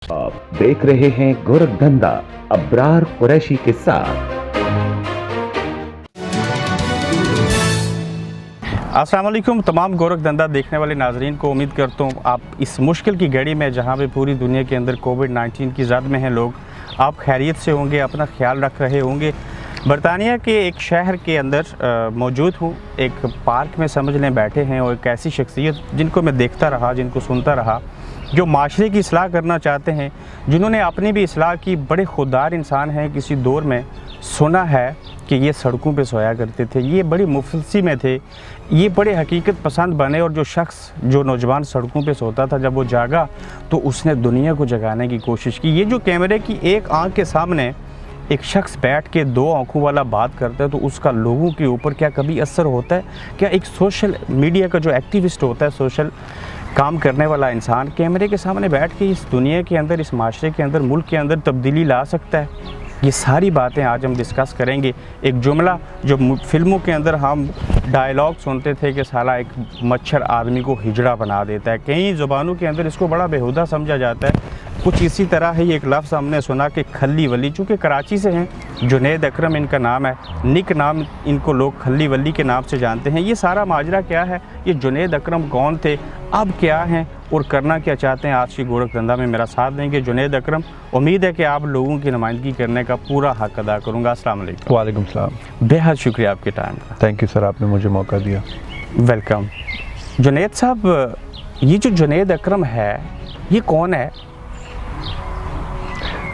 आप देख रहे हैं गोरखधंधा अब्रार कुरैशी के साथ। अस्सलाम वालेकुम तमाम गोरखधंधा देखने वाले नाजरीन को। उम्मीद करता हूँ आप इस मुश्किल की घड़ी में, जहाँ पे पूरी दुनिया के अंदर कोविड-19 की जद में हैं लोग, आप खैरियत से होंगे, अपना ख्याल रख रहे होंगे। बरतानिया के एक शहर के अंदर मौजूद हूँ। एक पार्क में समझ लें बैठे हैं और एक ऐसी शख्सियत जिनको मैं देखता रहा, जिनको सुनता रहा, जो माशरे की इस्लाह करना चाहते हैं, जिन्होंने अपनी भी इस्लाह की। बड़े खुददार इंसान हैं। किसी दौर में सुना है कि ये सड़कों पे सोया करते थे, ये बड़ी मुफलसी में थे, ये बड़े हकीकत पसंद बने। और जो नौजवान सड़कों पे सोता था, जब वो जागा तो उसने दुनिया को जगाने की कोशिश की। ये जो कैमरे की एक आंख के सामने एक शख्स बैठ के दो आंखों वाला बात करता है, तो उसका लोगों के ऊपर क्या कभी असर होता है? क्या एक सोशल मीडिया का जो एक्टिविस्ट होता है, सोशल काम करने वाला इंसान, कैमरे के सामने बैठ के इस दुनिया के अंदर, इस माशरे के अंदर, मुल्क के अंदर तब्दीली ला सकता है? ये सारी बातें आज हम डिस्कस करेंगे। एक जुमला जो फिल्मों के अंदर हम डायलॉग सुनते थे कि साला एक मच्छर आदमी को हिजड़ा बना देता है, कई ज़ुबानों के अंदर इसको बड़ा बेहुदा समझा जाता है। कुछ इसी तरह ही एक लफ्ज़ हमने सुना कि खल्ली वली, चूँकि कराची से हैं, जुनैद अकरम इनका नाम है, निक नाम इनको लोग खल्ली वली के नाम से जानते हैं। ये सारा माजरा क्या है, ये जुनैद अकरम कौन थे, अब क्या हैं और करना क्या चाहते हैं, आज की गोरखधंधा में मेरा साथ देंगे जुनैद अकरम। उम्मीद है कि आप लोगों की नुमाइंदगी करने का पूरा हक अदा करूँगा। अस्सलाम वालेकुम। वालेकुम सलाम। बेहद शुक्रिया आपके टाइम का। थैंक यू सर, आपने मुझे मौका दिया। वेलकम। जुनैद साहब, ये जो जुनैद अकरम है, ये कौन है?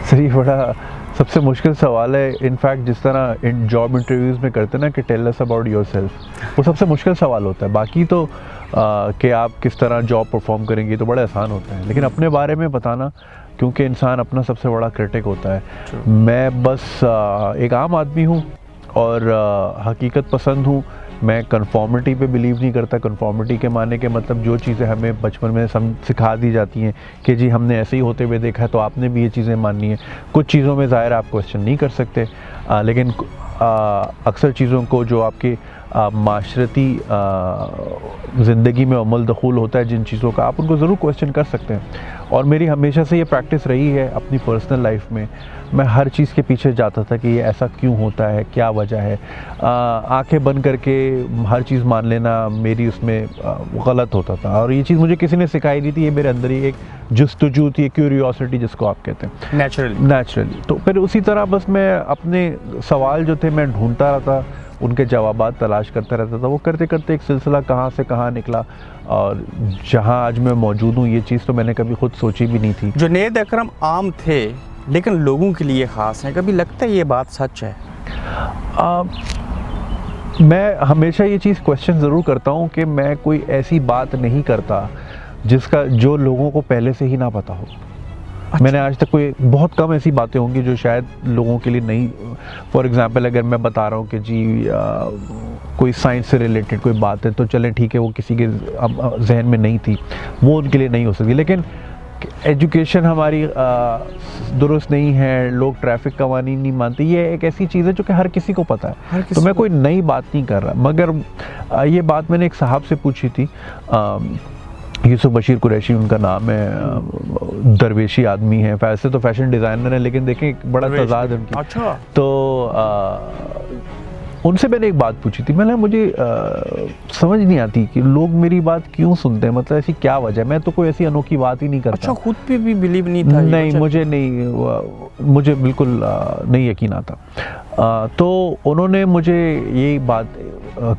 सर, ये बड़ा सबसे मुश्किल सवाल है। इनफैक्ट जिस तरह इन जॉब इंटरव्यूज़ में करते हैं ना कि टेल अस अबाउट योरसेल्फ, वो सबसे मुश्किल सवाल होता है। बाकी तो कि आप किस तरह जॉब परफॉर्म करेंगे तो बड़ा आसान होता है, लेकिन अपने बारे में बताना, क्योंकि इंसान अपना सबसे बड़ा क्रिटिक होता है। मैं बस एक आम आदमी हूँ और हकीकत पसंद हूँ। मैं कन्फॉर्मिटी पे बिलीव नहीं करता। कन्फॉर्मिटी के माने के मतलब जो चीज़ें हमें बचपन में सिखा दी जाती हैं कि जी हमने ऐसे ही होते हुए देखा है तो आपने भी ये चीज़ें माननी है। कुछ चीज़ों में ज़ाहिर आप क्वेश्चन नहीं कर सकते, लेकिन अक्सर चीज़ों को जो आपकी माशरती ज़िंदगी में अमल दखूल होता है, जिन चीज़ों का आप उनको ज़रूर क्वेश्चन कर सकते हैं। और मेरी हमेशा से ये प्रैक्टिस रही है अपनी पर्सनल लाइफ में। मैं हर चीज़ के पीछे जाता था कि ये ऐसा क्यों होता है, क्या वजह है। आंखें बंद करके हर चीज़ मान लेना मेरी उसमें गलत होता था, और ये चीज़ मुझे किसी ने सिखाई नहीं थी। ये मेरे अंदर ही एक जुस्तजू थी, क्यूरियोसिटी जिसको आप कहते हैं, नेचुरली। तो फिर उसी तरह बस मैं अपने सवाल जो थे मैं ढूंढता रहता, उनके जवाबात तलाश करता रहता था। वो करते करते एक सिलसिला कहाँ से कहाँ निकला, और जहाँ आज मैं मौजूद हूँ, ये चीज़ तो मैंने कभी खुद सोची भी नहीं थी। जुनैद अकरम आम थे लेकिन लोगों के लिए ख़ास हैं। कभी लगता है ये बात सच है? मैं हमेशा ये चीज़ क्वेश्चन ज़रूर करता हूँ कि मैं कोई ऐसी बात नहीं करता जो लोगों को पहले से ही ना पता हो। अच्छा। मैंने आज तक कोई बहुत कम ऐसी बातें होंगी जो शायद लोगों के लिए नहीं। फॉर एग्ज़ाम्पल, अगर मैं बता रहा हूँ कि जी कोई साइंस से रिलेटेड कोई बात है, तो चलें ठीक है, वो किसी के जहन में नहीं थी, वो उनके लिए नहीं हो सकती। लेकिन एजुकेशन हमारी दुरुस्त नहीं है, लोग ट्रैफिक कवानीन नहीं मानते, ये एक ऐसी चीज़ है जो कि हर किसी को पता है। तो मैं कोई नई बात नहीं कर रहा। मगर ये बात मैंने एक साहब से पूछी थी, यूसुफ बशीर कुरैशी उनका नाम है, दरवेशी आदमी है। वैसे तो फैशन डिज़ाइनर है, लेकिन देखें बड़ा तजाद है उनकी। अच्छा। तो उनसे मैंने एक बात पूछी थी। मैंने मुझे समझ नहीं आती कि लोग मेरी बात क्यों सुनते हैं, मतलब ऐसी क्या वजह है। मैं तो कोई ऐसी अनोखी बात ही नहीं करता। अच्छा, खुद पे भी बिलीव नहीं था? नहीं, मुझे बिल्कुल नहीं यकीन आता। तो उन्होंने मुझे यही बात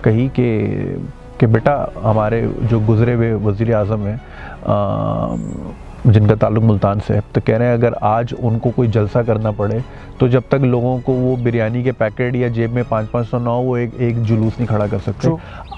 कही कि बेटा, हमारे जो गुज़रे हुए वज़ीर आज़म हैं, जिनका ताल्लुक़ मुल्तान से है, तो कह रहे हैं अगर आज उनको कोई जलसा करना पड़े तो जब तक लोगों को वो बिरयानी के पैकेट या जेब में 500-500 ना हो, वो एक जुलूस नहीं खड़ा कर सकते।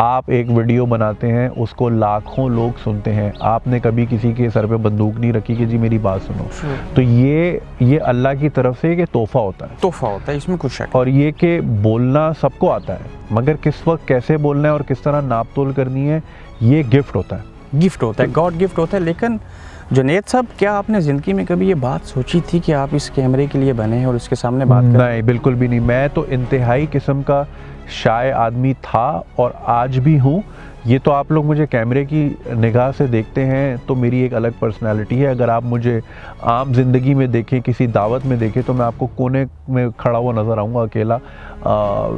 आप एक वीडियो बनाते हैं, उसको लाखों लोग सुनते हैं, आपने कभी किसी के सर पे बंदूक नहीं रखी कि जी मेरी बात सुनो। तो ये अल्लाह की तरफ से एक तोहफ़ा होता है, इसमें कुछ शक। और ये कि बोलना सबको आता है, मगर किस वक्त कैसे बोलना है और किस तरह नाप तोल करनी है, ये गिफ्ट होता है, गॉड गिफ्ट होता है। लेकिन जुनैद साहब, क्या आपने ज़िंदगी में कभी ये बात सोची थी कि आप इस कैमरे के लिए बने हैं और इसके सामने बात करें? नहीं, बिल्कुल भी नहीं। मैं तो इंतहाई किस्म का शाय आदमी था और आज भी हूँ। ये तो आप लोग मुझे कैमरे की निगाह से देखते हैं तो मेरी एक अलग पर्सनालिटी है। अगर आप मुझे आम ज़िंदगी में देखें, किसी दावत में देखें, तो मैं आपको कोने में खड़ा हुआ नज़र आऊँगा अकेला।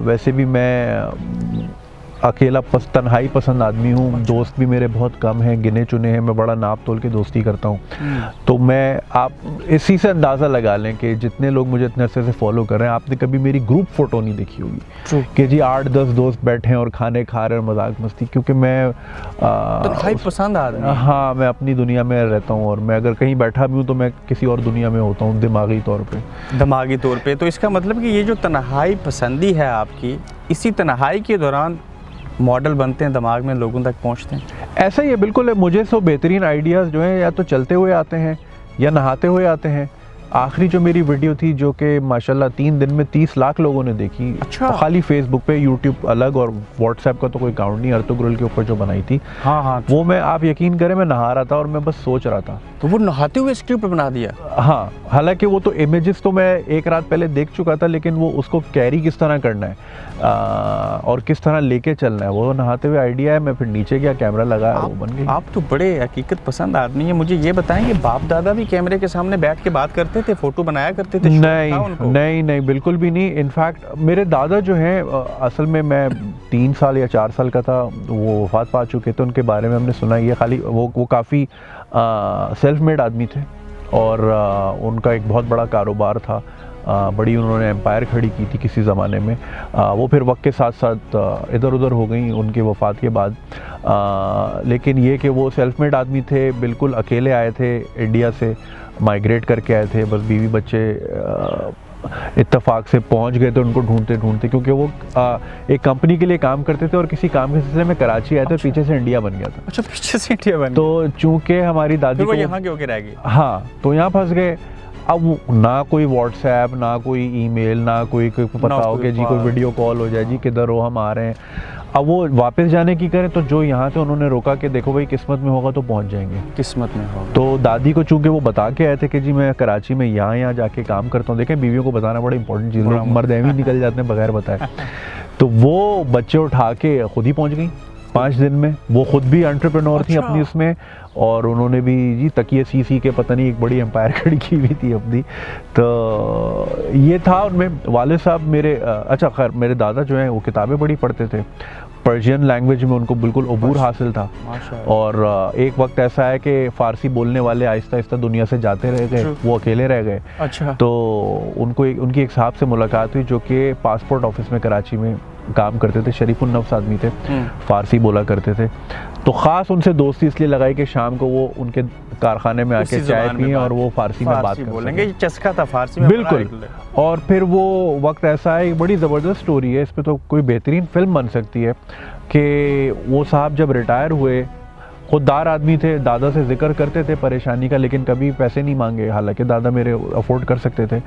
वैसे भी मैं अकेला तन्हाई पसंद आदमी हूँ। दोस्त भी मेरे बहुत कम हैं, गिने चुने हैं। मैं बड़ा नाप तोल के दोस्ती करता हूँ। तो मैं, आप इसी से अंदाज़ा लगा लें कि जितने लोग मुझे इतने अरसे से फॉलो कर रहे हैं, आपने कभी मेरी ग्रुप फ़ोटो नहीं देखी होगी कि जी 8-10 दोस्त बैठे हैं और खाने खा रहे हैं और मजाक मस्ती, क्योंकि मैं तन्हाई पसंद आदमी। हाँ, मैं अपनी दुनिया में रहता हूँ और मैं अगर कहीं बैठा भी हूँ तो मैं किसी और दुनिया में होता हूँ दिमागी तौर पे। तो इसका मतलब कि ये जो तन्हाई पसंदी है आपकी, इसी तन्हाई के दौरान मॉडल बनते हैं, दिमाग में लोगों तक पहुंचते हैं। ऐसा ही है, बिल्कुल है। मुझे सो बेहतरीन आइडियाज़ जो हैं या तो चलते हुए आते हैं या नहाते हुए आते हैं। आखिरी जो मेरी वीडियो थी, जो कि माशाल्लाह 3 दिन में 30 लाख लोगों ने देखी, अच्छा। तो खाली फेसबुक पे, यूट्यूब अलग और व्हाट्सएप का तो कोई काउंट नहीं, अर्तुगरुल के ऊपर जो बनाई थी। हाँ। वो मैं, आप यकीन करें, मैं नहा रहा था और मैं बस सोच रहा था। तो वो नहाते हुए स्क्रिप्ट बना दिया? हाँ, हालांकि वो तो इमेजेस तो मैं एक रात पहले देख चुका था, लेकिन वो उसको कैरी किस तरह करना है और किस तरह लेके चलना है, वो नहाते हुए आइडिया है। मैं फिर नीचे गया, कैमरा लगाया, वो बन गई। आप तो बड़े हकीकत पसंद आदमी हैं। मुझे ये बताएंगे, बाप दादा भी कैमरे के सामने बैठ के बात करते थे, फोटो बनाया करते थे? नहीं, बिल्कुल भी नहीं। इनफैक्ट मेरे दादा जो हैं, असल में मैं 3 साल या 4 साल का था, वो वफात पा चुके थे। उनके बारे में हमने सुना ही है। खाली वो काफ़ी सेल्फ मेड आदमी थे और उनका एक बहुत बड़ा कारोबार था। बड़ी उन्होंने एम्पायर खड़ी की थी किसी ज़माने में। वो फिर वक्त के साथ साथ इधर उधर हो गई उनके वफ़ात के बाद। लेकिन ये कि वो सेल्फ मेड आदमी थे, बिल्कुल अकेले आए थे, इंडिया से माइग्रेट करके आए थे। बस बीवी बच्चे इत्तेफाक से पहुंच गए थे उनको ढूंढते ढूंढते, क्योंकि वो एक कंपनी के लिए काम करते थे और किसी काम के सिलसिले में कराची आए थे। अच्छा। पीछे से इंडिया बन गया था। अच्छा, पीछे से इंडिया बन गया। तो चूंकि हमारी दादी को यहाँ के होके रह गए। हाँ, तो यहाँ फंस गए। अब ना कोई व्हाट्सएप, ना कोई ईमेल, ना कोई पता हो कि जी कोई वीडियो कॉल हो जाए, जी किधर हो, हम आ रहे हैं। अब वो वापस जाने की करें तो जो यहाँ थे उन्होंने रोका कि देखो भाई, किस्मत में होगा तो पहुँच जाएंगे। किस्मत में होगा। तो दादी को चूंकि वो बता के आए थे कि जी मैं कराची में यहाँ जाके काम करता हूँ। देखें, बीवियों को बताना बड़ा इंपॉर्टेंट चीज़, लोग मर्द एवं निकल जाते हैं बगैर बताए। तो वो बच्चे उठा के खुद ही पहुँच गई 5 दिन में। वो खुद भी एंटरप्रेन्योर थी अपनी उसमें, और उन्होंने भी जी तकिए सी के पता नहीं एक बड़ी एम्पायर खड़ी की हुई थी अपनी। तो ये था उनमें। वाले साहब मेरे, अच्छा खैर, मेरे दादा जो हैं वो किताबें बड़ी पढ़ते थे। पर्शियन लैंग्वेज में उनको बिल्कुल अबूर हासिल था। और एक वक्त ऐसा है कि फ़ारसी बोलने वाले आहिस्ता आहिस्ता दुनिया से जाते रह गए, वो अकेले रह गए। अच्छा। तो उनकी एक साहब से मुलाकात हुई जो कि पासपोर्ट ऑफिस में कराची में काम करते थे, शरीफुल नफ्स आदमी थे, फ़ारसी बोला करते थे। तो ख़ास उनसे दोस्ती इसलिए लगाई कि शाम को वो उनके कारखाने में आके चाय पिए और वो फ़ारसी में बात बोलेंगे। ये चस्का था फ़ारसी में, बिल्कुल। और फिर वो वक्त ऐसा है, एक बड़ी ज़बरदस्त स्टोरी है, इस पर तो कोई बेहतरीन फिल्म बन सकती है कि वो साहब जब रिटायर हुए, खुददार आदमी थे, दादा से जिक्र करते थे परेशानी का, लेकिन कभी पैसे नहीं मांगे। हालांकि दादा मेरे अफोर्ड कर सकते थे,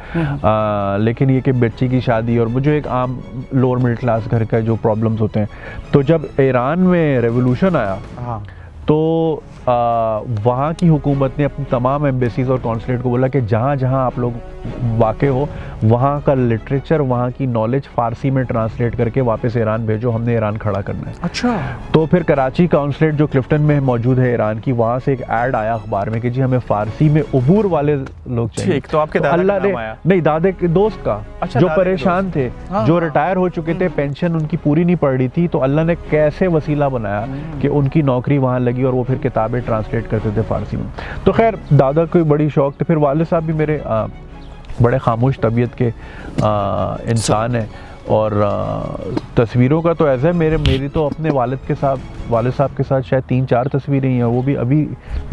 लेकिन ये कि बच्ची की शादी और मुझे एक आम लोअर मिडिल क्लास घर का जो प्रॉब्लम्स होते हैं। तो जब ईरान में रेवोल्यूशन आया, तो वहाँ की हुकूमत ने अपनी तमाम एम्बेसीज और कॉन्सुलेट को बोला कि जहाँ जहाँ आप लोग वाक़े हो, वहाँ का लिटरेचर, वहाँ की नॉलेज फ़ारसी में ट्रांसलेट करके वापस ईरान भेजो, हमने ईरान खड़ा करना है। अच्छा। तो फिर कराची कॉन्सुलेट जो क्लिफ्टन में मौजूद है ईरान की, वहाँ से एक ऐड आया अखबार में कि जी हमें फ़ारसी में अबूर वाले लोग चाहिए। तो आपके दादा अल्लाह ने, नहीं, दादे के दोस्त का। अच्छा, जो परेशान थे, जो रिटायर हो चुके थे, पेंशन उनकी पूरी नहीं पड़ रही थी, तो अल्लाह ने कैसे वसीला बनाया कि उनकी नौकरी वहाँ लगी और वो फिर किताबें ट्रांसलेट करते थे फ़ारसी में। तो खैर, दादा को बड़ी शौक थे। फिर वाले साहब भी मेरे बड़े खामोश तबीयत के इंसान हैं, और तस्वीरों का तो ऐसा है, मेरी तो अपने वालिद साहब के साथ शायद 3-4 तस्वीरें हैं, वो भी अभी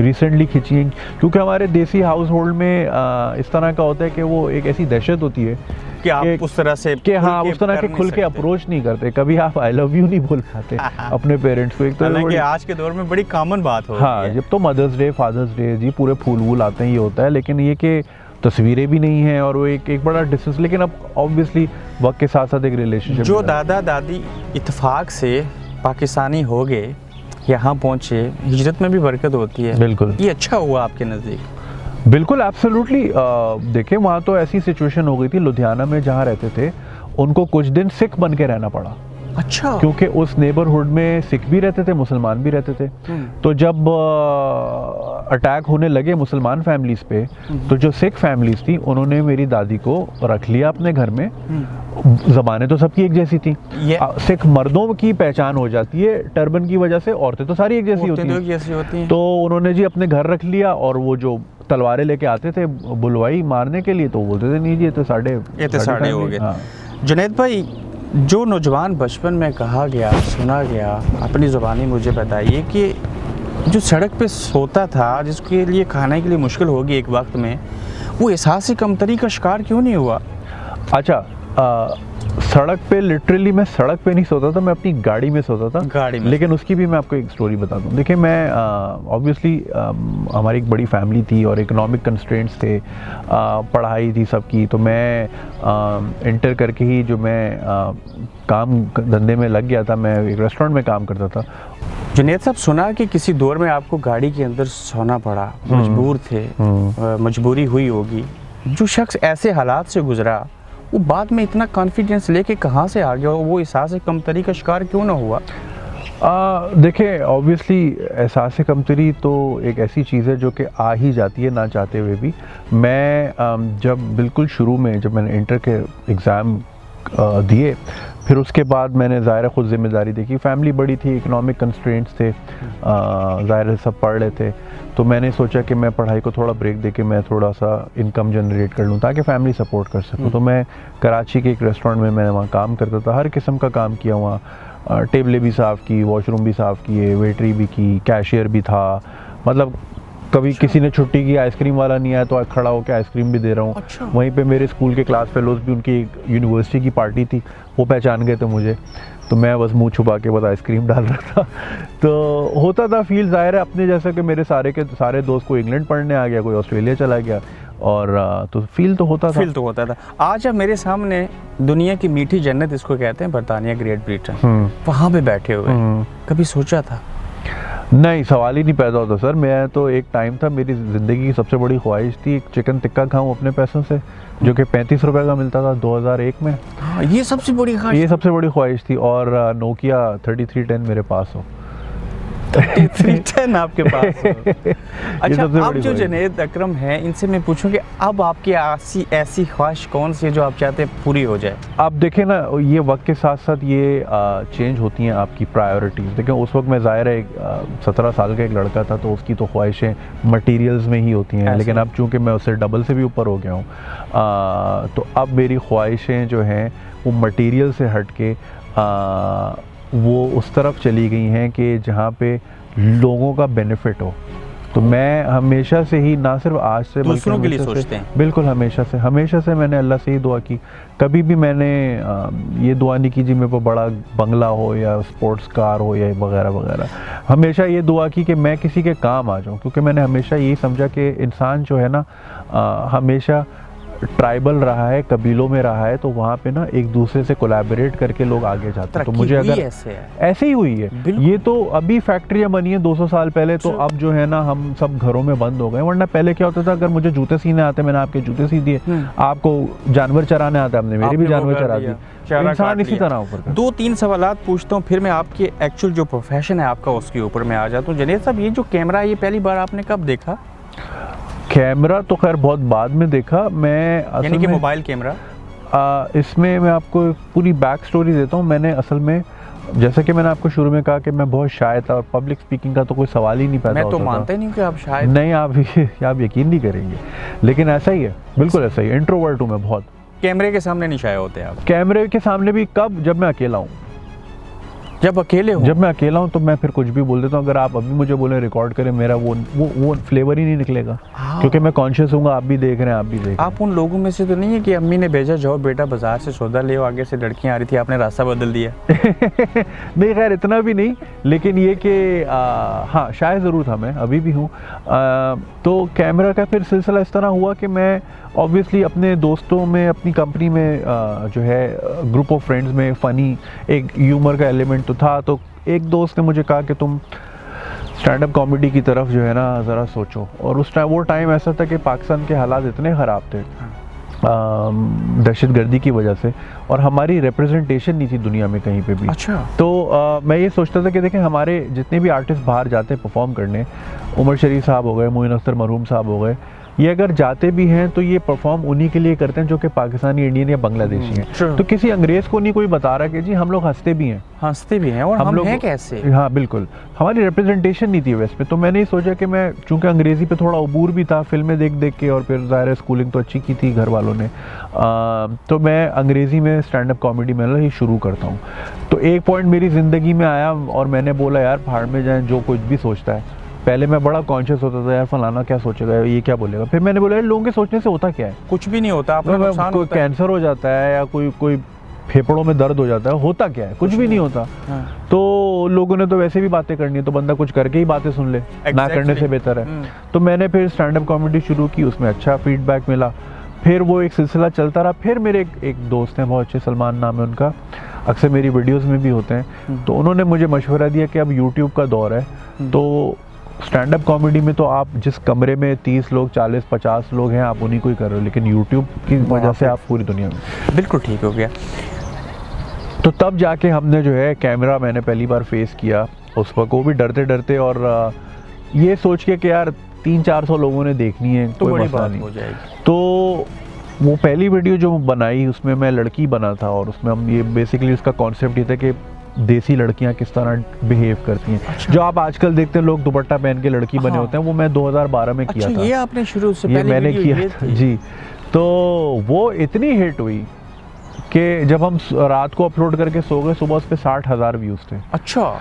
रिसेंटली खिंची हैं। क्योंकि हमारे देसी हाउस होल्ड में इस तरह का होता है कि वो एक ऐसी दहशत होती है कि आप उस तरह से कि हाँ, उस तरह के खुल के अप्रोच नहीं करते। कभी आप आई लव यू नहीं बोल पाते अपने पेरेंट्स को। एक तो आज के दौर में बड़ी कॉमन बात हो। हाँ, जब तो मदर्स डे, फादर्स डे, जी पूरे फूल वूल आते हैं, ये होता है। लेकिन ये कि तस्वीरें भी नहीं हैं और वो एक बड़ा डिस्टेंस। लेकिन अब ऑब्वियसली वक्त के साथ साथ एक रिलेशनशिप, जो दादा दादी इत्तेफाक से पाकिस्तानी हो गए, यहाँ पहुँचे, हिजरत में भी बरकत होती है। बिल्कुल, ये अच्छा हुआ आपके नज़दीक? बिल्कुल, एब्सोल्युटली। देखिए, वहाँ तो ऐसी सिचुएशन हो गई थी, लुधियाना में जहाँ रहते थे उनको कुछ दिन सिख बन के रहना पड़ा। अच्छा। क्योंकि उस नेबरहुड में सिख भी रहते थे, मुसलमान भी रहते थे। तो जब अटैक होने लगे मुसलमान फैमिलीज पे, तो जो सिख फैमिलीज थी उन्होंने मेरी दादी को रख लिया अपने घर में। ज़बानें तो सबकी एक जैसी थी। सिख मर्दों की पहचान हो जाती है टर्बन की वजह से, औरतें तो सारी एक जैसी होती हैं। तो उन्होंने जी अपने घर रख लिया, और वो जो तलवारें लेके आते थे बुलवाई मारने के लिए, तो बोलते थे नहीं जी ये तो साढ़े हो गए। हाँ। जुनैद भाई, जो नौजवान बचपन में कहा गया, सुना गया, अपनी ज़ुबानी मुझे बताइए कि जो सड़क पे सोता था, जिसके लिए खाने के लिए मुश्किल होगी एक वक्त में, वो एहसास कमतरी का शिकार क्यों नहीं हुआ? अच्छा, सड़क पे लिटरली मैं सड़क पे नहीं सोता था, मैं अपनी गाड़ी में सोता था। गाड़ी में? लेकिन उसकी भी मैं आपको एक स्टोरी बता दूं। देखिए, मैं ऑब्वियसली हमारी एक बड़ी फैमिली थी और इकोनॉमिक कंस्ट्रेंट्स थे, पढ़ाई थी सबकी। तो मैं इंटर करके ही जो मैं काम धंधे में लग गया था, मैं एक रेस्टोरेंट में काम करता था। जुनैद साहब, सुना कि किसी दौर में आपको गाड़ी के अंदर सोना पड़ा, मजबूर थे, मजबूरी हुई होगी। जो शख्स ऐसे हालात से गुजरा, वो बाद में इतना कॉन्फिडेंस लेके कहाँ से आ गया, वो एहसास कमतरी का शिकार क्यों ना हुआ? देखिए, ऑब्वियसली एहसास कमतरी तो एक ऐसी चीज़ है जो कि आ ही जाती है ना चाहते हुए भी। मैं जब बिल्कुल शुरू में जब मैंने इंटर के एग्ज़ाम दिए, फिर उसके बाद मैंने ज़ाहिर खुद ज़िम्मेदारी देखी। फैमिली बड़ी थी, इकोनॉमिक कंस्ट्रेंट्स थे, ज़ाहिर सब पढ़ रहे थे। तो मैंने सोचा कि मैं पढ़ाई को थोड़ा ब्रेक देके मैं थोड़ा सा इनकम जनरेट कर लूँ ताकि फैमिली सपोर्ट कर सकूँ। तो मैं कराची के एक रेस्टोरेंट में मैंने वहाँ काम करता था, हर किस्म का काम किया वहाँ। टेबलें भी साफ़ की, वॉशरूम भी साफ़ किए, वेटरी भी की, कैशियर भी था। मतलब कभी किसी ने छुट्टी की, आइसक्रीम वाला नहीं आया तो खड़ा होकर आइसक्रीम भी दे रहा हूँ। अच्छा। वहीं पे मेरे स्कूल के क्लास फेलोज़ भी, उनकी एक यूनिवर्सिटी की पार्टी थी, वो पहचान गए थे मुझे, तो मैं बस मुंह छुपा के बस आइसक्रीम डाल रहा था। तो होता था फील, ज़ाहिर है अपने जैसा कि मेरे सारे दोस्त, कोई इंग्लैंड पढ़ने आ गया, कोई ऑस्ट्रेलिया चला गया, और तो फील तो होता था। आज अब मेरे सामने दुनिया की मीठी जन्नत, इसको कहते हैं, बरतानिया, ग्रेट ब्रिटेन, वहाँ पे बैठे हुए, कभी सोचा था? नहीं, सवाल ही नहीं पैदा होता सर। मैं तो एक टाइम था, मेरी ज़िंदगी की सबसे बड़ी ख्वाहिश थी एक चिकन टिक्का खाऊं अपने पैसों से, जो कि 35 रुपए का मिलता था 2001 में। हाँ, ये सबसे बड़ी ख्वाहिश थी। और नोकिया 3310 मेरे पास हो। 3310 आपके पास हो। अच्छा, अब जो जुनैद अकरम है, इनसे मैं पूछूं कि अब आपकी ऐसी ख्वाहिश कौन सी है जो आप चाहते हैं पूरी हो जाए? आप देखें ना, ये वक्त के साथ साथ ये चेंज होती हैं आपकी प्रायोरिटीज़। देखिए, उस वक्त मैं ज़ाहिर है 17 साल का एक लड़का था, तो उसकी तो ख्वाहिशें मटीरियल्स में ही होती हैं। लेकिन अब चूँकि मैं उससे डबल से भी ऊपर हो गया हूँ, तो अब मेरी ख्वाहिशें जो हैं वो मटीरियल से हट के वो उस तरफ चली गई हैं कि जहाँ पे लोगों का बेनिफिट हो। तो मैं हमेशा से ही, ना सिर्फ आज से, दूसरों के लिए सोचते हैं। बिल्कुल, हमेशा से मैंने अल्लाह से ही दुआ की। कभी भी मैंने ये दुआ नहीं की जी मेरे को बड़ा बंगला हो या स्पोर्ट्स कार हो या वगैरह वगैरह। हमेशा ये दुआ की कि मैं किसी के काम आ जाऊँ, क्योंकि मैंने हमेशा यही समझा कि इंसान जो है ना, हमेशा ट्राइबल रहा है, कबीलों में रहा है, तो वहाँ पे ना एक दूसरे से कोलैबोरेट करके लोग आगे जाते हैं। तो मुझे अगर ऐसे ही हुई है, ये तो अभी फैक्ट्रियाँ बनी है 200 साल पहले, तो अब जो है ना हम सब घरों में बंद हो गए। वरना पहले क्या होता था, अगर मुझे जूते सीने आते, मैंने आपके जूते सी दिए, आपको जानवर चराने आता, आपने मेरे भी जानवर चरा दिए। इंसान इसी तरह ऊपर। 2-3 सवाल पूछता हूँ, फिर मैं आपके एक्चुअल जो प्रोफेशन है आपका उसके ऊपर मैं आ जाता हूँ। जुनैद साहब, ये जो कैमरा है, ये पहली बार आपने कब देखा? कैमरा तो खैर बहुत बाद में देखा मैं, यानी कि मोबाइल कैमरा। इसमें मैं आपको पूरी बैक स्टोरी देता हूँ। मैंने असल में, जैसा कि मैंने आपको शुरू में कहा कि मैं बहुत शाय था और पब्लिक स्पीकिंग का तो कोई सवाल ही नहीं पैदा होता था। मैं तो मानता ही नहीं कि आप शायद नहीं, आप यकीन नहीं करेंगे, लेकिन ऐसा ही है, बिल्कुल ऐसा ही। इंट्रोवर्ट हूँ मैं बहुत। कैमरे के सामने नहीं शाय होते आप? कैमरे के सामने भी कब, जब मैं अकेला हूँ। जब मैं अकेला हूँ तो मैं फिर कुछ भी बोल देता हूँ। अगर आप अभी मुझे बोले रिकॉर्ड करें, मेरा वो फ्लेवर ही नहीं निकलेगा। क्योंकि मैं कॉन्शियस हूँ, आप भी देख रहे हैं, आप भी देख रहे हैं। आप उन लोगों में से तो नहीं है कि अम्मी ने भेजा, जाओ बेटा बाजार से सौदा ले, आगे से लड़कियाँ आ रही थी, आपने रास्ता बदल दिया? नहीं, खैर इतना भी नहीं, लेकिन ये कि हाँ, शायद ज़रूर था, मैं अभी भी हूँ। तो कैमरा का फिर सिलसिला इस तरह हुआ कि मैं ऑब्वियसली अपने दोस्तों में, अपनी कंपनी में जो है ग्रुप ऑफ फ्रेंड्स में फ़नी एक ह्यूमर का एलिमेंट तो था। तो एक दोस्त ने मुझे कहा कि तुम स्टैंड अप कॉमेडी की तरफ जो है ना ज़रा सोचो। और उस टाइम, वो टाइम ऐसा था कि पाकिस्तान के हालात इतने ख़राब थे दहशतगर्दी की वजह से, और हमारी रिप्रेजेंटेशन नहीं थी दुनिया में कहीं पे भी। अच्छा। तो मैं ये सोचता था कि देखें, हमारे जितने भी आर्टिस्ट बाहर जाते हैं परफॉर्म करने, उमर शरीफ साहब हो गए, मोइन अख्तर मरहूम साहब हो गए, ये अगर जाते भी हैं तो ये परफॉर्म उन्हीं के लिए करते हैं जो कि पाकिस्तानी, इंडियन या बांग्लादेशी हैं। तो किसी अंग्रेज़ को नहीं कोई बता रहा कि जी हम लोग हंसते भी हैं, और हम लोग हैं कैसे। हाँ बिल्कुल, हमारी रिप्रेजेंटेशन नहीं थी वेस्ट में। तो मैंने सोचा कि मैं, चूँकि अंग्रेज़ी पे थोड़ा अबूर भी था फिल्में देख देख के, और फिर ज़ाहिर है स्कूलिंग तो अच्छी की थी घर वालों ने, तो मैं अंग्रेज़ी में स्टैंड अप कॉमेडी में ही शुरू करता हूँ। तो एक पॉइंट मेरी ज़िंदगी में आया और मैंने बोला यार भाड़ में जाएँ जो कुछ भी सोचता है। पहले मैं बड़ा कॉन्शियस होता था, यार फलाना क्या सोचेगा, ये क्या बोलेगा। फिर मैंने बोला यार लोगों के सोचने से होता क्या है, कुछ भी नहीं होता, कोई कैंसर हो जाता है या कोई फेफड़ों में दर्द हो जाता है, होता क्या है, कुछ भी नहीं होता। तो लोगों ने तो वैसे भी बातें करनी है, तो बंदा कुछ करके ही बातें सुन ले, ना करने से बेहतर है। तो मैंने फिर स्टैंड अप कॉमेडी शुरू की, उसमें अच्छा फीडबैक मिला, फिर वो एक सिलसिला चलता रहा। फिर मेरे एक दोस्त हैं बहुत अच्छे, सलमान नाम है उनका, अक्सर मेरी वीडियोज़ में भी होते हैं, तो उन्होंने मुझे मशवरा दिया कि अब यूट्यूब का दौर है, तो स्टैंड अप कॉमेडी में तो आप जिस कमरे में 30 लोग 40-50 लोग हैं आप उन्हीं को ही कर रहे हो, लेकिन यूट्यूब की वजह से आप पूरी दुनिया में। बिल्कुल ठीक हो गया। तो तब जाके हमने जो है कैमरा मैंने पहली बार फेस किया उस वक्त, वो भी डरते डरते, और ये सोच के कि यार 300-400 लोगों ने देखनी है, तो कोई बड़ी मसला बात नहीं हो जाएगी। तो वो पहली वीडियो जो बनाई उसमें मैं लड़की बना था, और उसमें हम ये बेसिकली उसका कॉन्सेप्ट ये था कि देसी लड़कियां किस तरह बिहेव करती हैं। अच्छा। जो आप आजकल देखते हैं लोग दुपट्टा पहन के लड़की बने होते हैं, वो मैं 2012 में किया था। ये आपने शुरू से ये मैंने किया था जी। तो वो इतनी हिट हुई कि जब हम रात को अपलोड करके सो गए, सुबह उस पर 60,000 व्यूज़ थे। अच्छा।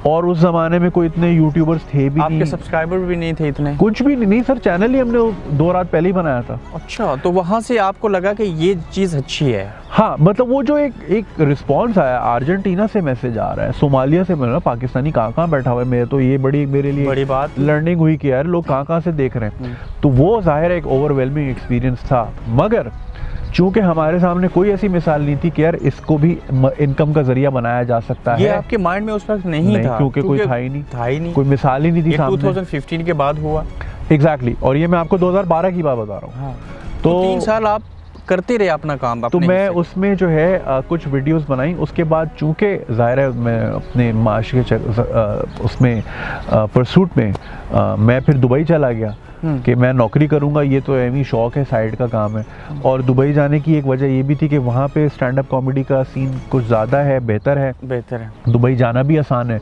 और उस ज़माने में कोई इतने यूट्यूबर्स थे भी नहीं, आपके सब्सक्राइबर भी नहीं थे इतने, कुछ भी नहीं सर, चैनल ही हमने 2 रात पहले ही बनाया था। अच्छा, तो वहाँ से आपको लगा कि ये चीज़ अच्छी है। हाँ, मतलब वो जो एक रिस्पांस आया, अर्जेंटीना से मैसेज आ रहा है, सोमालिया से मिला, पाकिस्तानी कहाँ बैठा हुआ है, मेरे तो ये मेरे लिए बड़ी बात लर्निंग हुई कि यार लोग कहाँ से देख रहे हैं। तो वो जाहिर है एक ओवरवेलमिंग एक्सपीरियंस था, मगर चूंकि हमारे सामने कोई ऐसी मिसाल नहीं थी कि यार इसको भी इनकम का जरिया बनाया जा सकता ये है। आपके माइंड में उस वक्त नहीं था, क्योंकि कोई था ही नहीं, कोई मिसाल ही नहीं थी सामने। 2015 के बाद हुआ। एग्जैक्टली, और ये मैं आपको 2012 की बात बता रहा हूँ। हाँ। तो 3 साल आप करते रहे अपना काम। तो मैं उसमें जो है कुछ वीडियोस बनाई, उसके बाद चूंकि ज़ाहिर है मैं अपने माश के उसमें परसूट में मैं फिर दुबई चला गया कि मैं नौकरी करूंगा, ये तो एम ही शौक है, साइड का काम है। और दुबई जाने की एक वजह ये भी थी कि वहाँ पे स्टैंड अप कॉमेडी का सीन कुछ ज़्यादा है, बेहतर है। दुबई जाना भी आसान है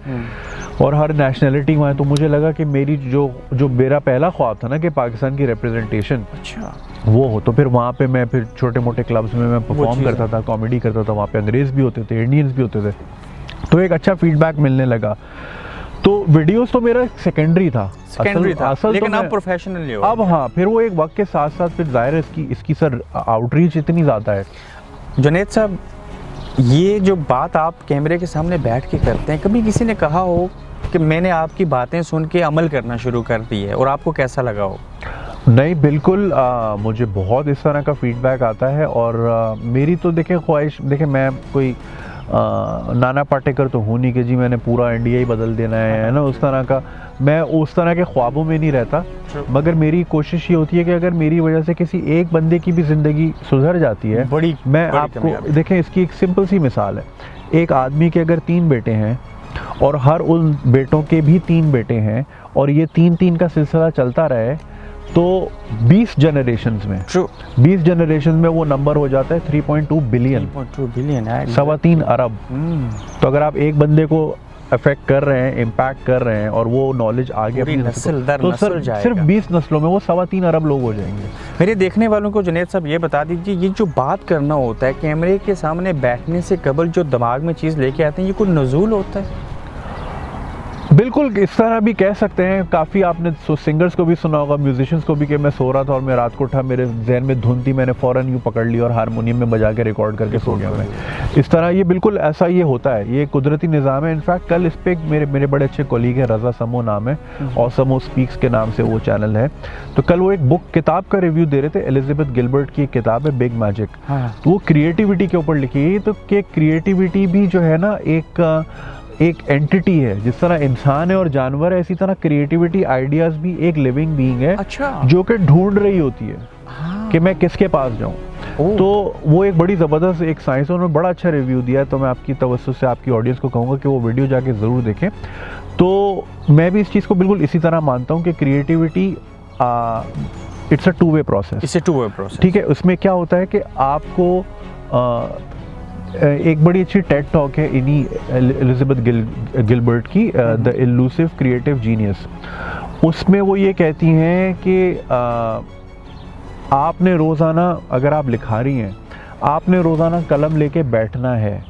और हर नेशनलिटी वहाँ है। तो मुझे लगा कि मेरी जो मेरा पहला ख्वाब था ना कि पाकिस्तान की रिप्रेजेंटेशन, अच्छा, वो हो, तो फिर वहाँ पे मैं फिर छोटे मोटे क्लब्स में मैं परफॉर्म करता था, कॉमेडी करता था। वहाँ पे अंग्रेज़ भी होते थे, इंडियंस भी होते थे, तो एक अच्छा फीडबैक मिलने लगा। तो वीडियोस तो मेरा सेकेंडरी था, असल लेकिन तो आप प्रोफेशनल हो अब। हाँ, फिर वो एक वक्त के साथ साथ फिर जाहिर है इसकी सर आउटरीच इतनी ज़्यादा है। जुनैद साहब, ये जो बात आप कैमरे के सामने बैठ के करते हैं, कभी किसी ने कहा हो कि मैंने आपकी बातें सुन के अमल करना शुरू कर दी है, और आपको कैसा लगा हो? नहीं, बिल्कुल मुझे बहुत इस तरह का फीडबैक आता है। और मेरी तो देखें ख्वाहिश, देखें मैं कोई नाना पाटेकर तो हूँ नहीं कि जी मैंने पूरा इंडिया ही बदल देना है ना, उस तरह का मैं उस तरह के ख्वाबों में नहीं रहता। मगर मेरी कोशिश ये होती है कि अगर मेरी वजह से किसी एक बंदे की भी ज़िंदगी सुधर जाती है, मैं आपको देखें, इसकी एक सिंपल सी मिसाल है। एक आदमी के अगर 3 बेटे हैं और हर उन बेटों के भी 3 बेटे हैं, और ये 3-3 का सिलसिला चलता रहे, तो 20 जनरेशंस में 20 जनरेशन में वो नंबर हो जाता है 3.2 बिलियन, 3.25 अरब। तो अगर आप एक बंदे को अफेक्ट कर रहे हैं, इम्पैक्ट कर रहे हैं, और वो नॉलेज आगे अपनी नस्ल दर नस्ल जाएगा, सिर्फ 20 नस्लों में वो 3.25 अरब लोग हो जाएंगे। मेरे देखने वालों को जुनैद साहब ये बता दीजिए, ये जो बात करना होता है कैमरे के सामने बैठने से कबल जो दिमाग में चीज़ लेके आते हैं, ये कोई नज़ूल होता है? बिल्कुल, इस तरह भी कह सकते हैं। काफ़ी आपने सिंगर्स को भी सुना होगा, म्यूजिशियंस को भी, कि मैं सो रहा था और मैं रात को उठा, मेरे जहन में धुन थी, मैंने फ़ौरन यूँ पकड़ ली और हारमोनियम में बजा के रिकॉर्ड करके सो गया मैं। इस तरह ये बिल्कुल ऐसा ये होता है, ये कुदरती निज़ाम है। इनफैक्ट कल इस पर मेरे बड़े अच्छे कोलीग हैं, रज़ा समो नाम है, और समो स्पीक्स के नाम से वो चैनल है। तो कल वो एक किताब का रिव्यू दे रहे थे, एलिज़ाबेथ गिलबर्ट की एक किताब है बिग मैजिक। वो क्रिएटिविटी के ऊपर लिखी है। तो कि क्रिएटिविटी भी जो है ना एक एंटिटी है, जिस तरह इंसान है और जानवर है, इसी तरह क्रिएटिविटी, आइडियाज भी एक लिविंग बीइंग है अच्छा। जो कि ढूंढ रही होती है हाँ। कि मैं किसके पास जाऊं। तो वो एक बड़ी ज़बरदस्त एक साइंस है, उन्होंने बड़ा अच्छा रिव्यू दिया है, तो मैं आपकी तवज्जो से आपकी ऑडियंस को कहूँगा कि वो वीडियो जाके ज़रूर देखें। तो मैं भी इस चीज़ को बिल्कुल इसी तरह मानता हूँ कि creativity it's a two way process. It's a two way process, ठीक है। उसमें क्या होता है कि आपको एक बड़ी अच्छी टेड टॉक है इन्हीं एलिजाबेथ गिलबर्ट की, द इल्यूसिव क्रिएटिव जीनियस। उसमें वो ये कहती हैं कि आपने रोज़ाना, अगर आप लिखा रही हैं, आपने रोज़ाना कलम लेके बैठना है,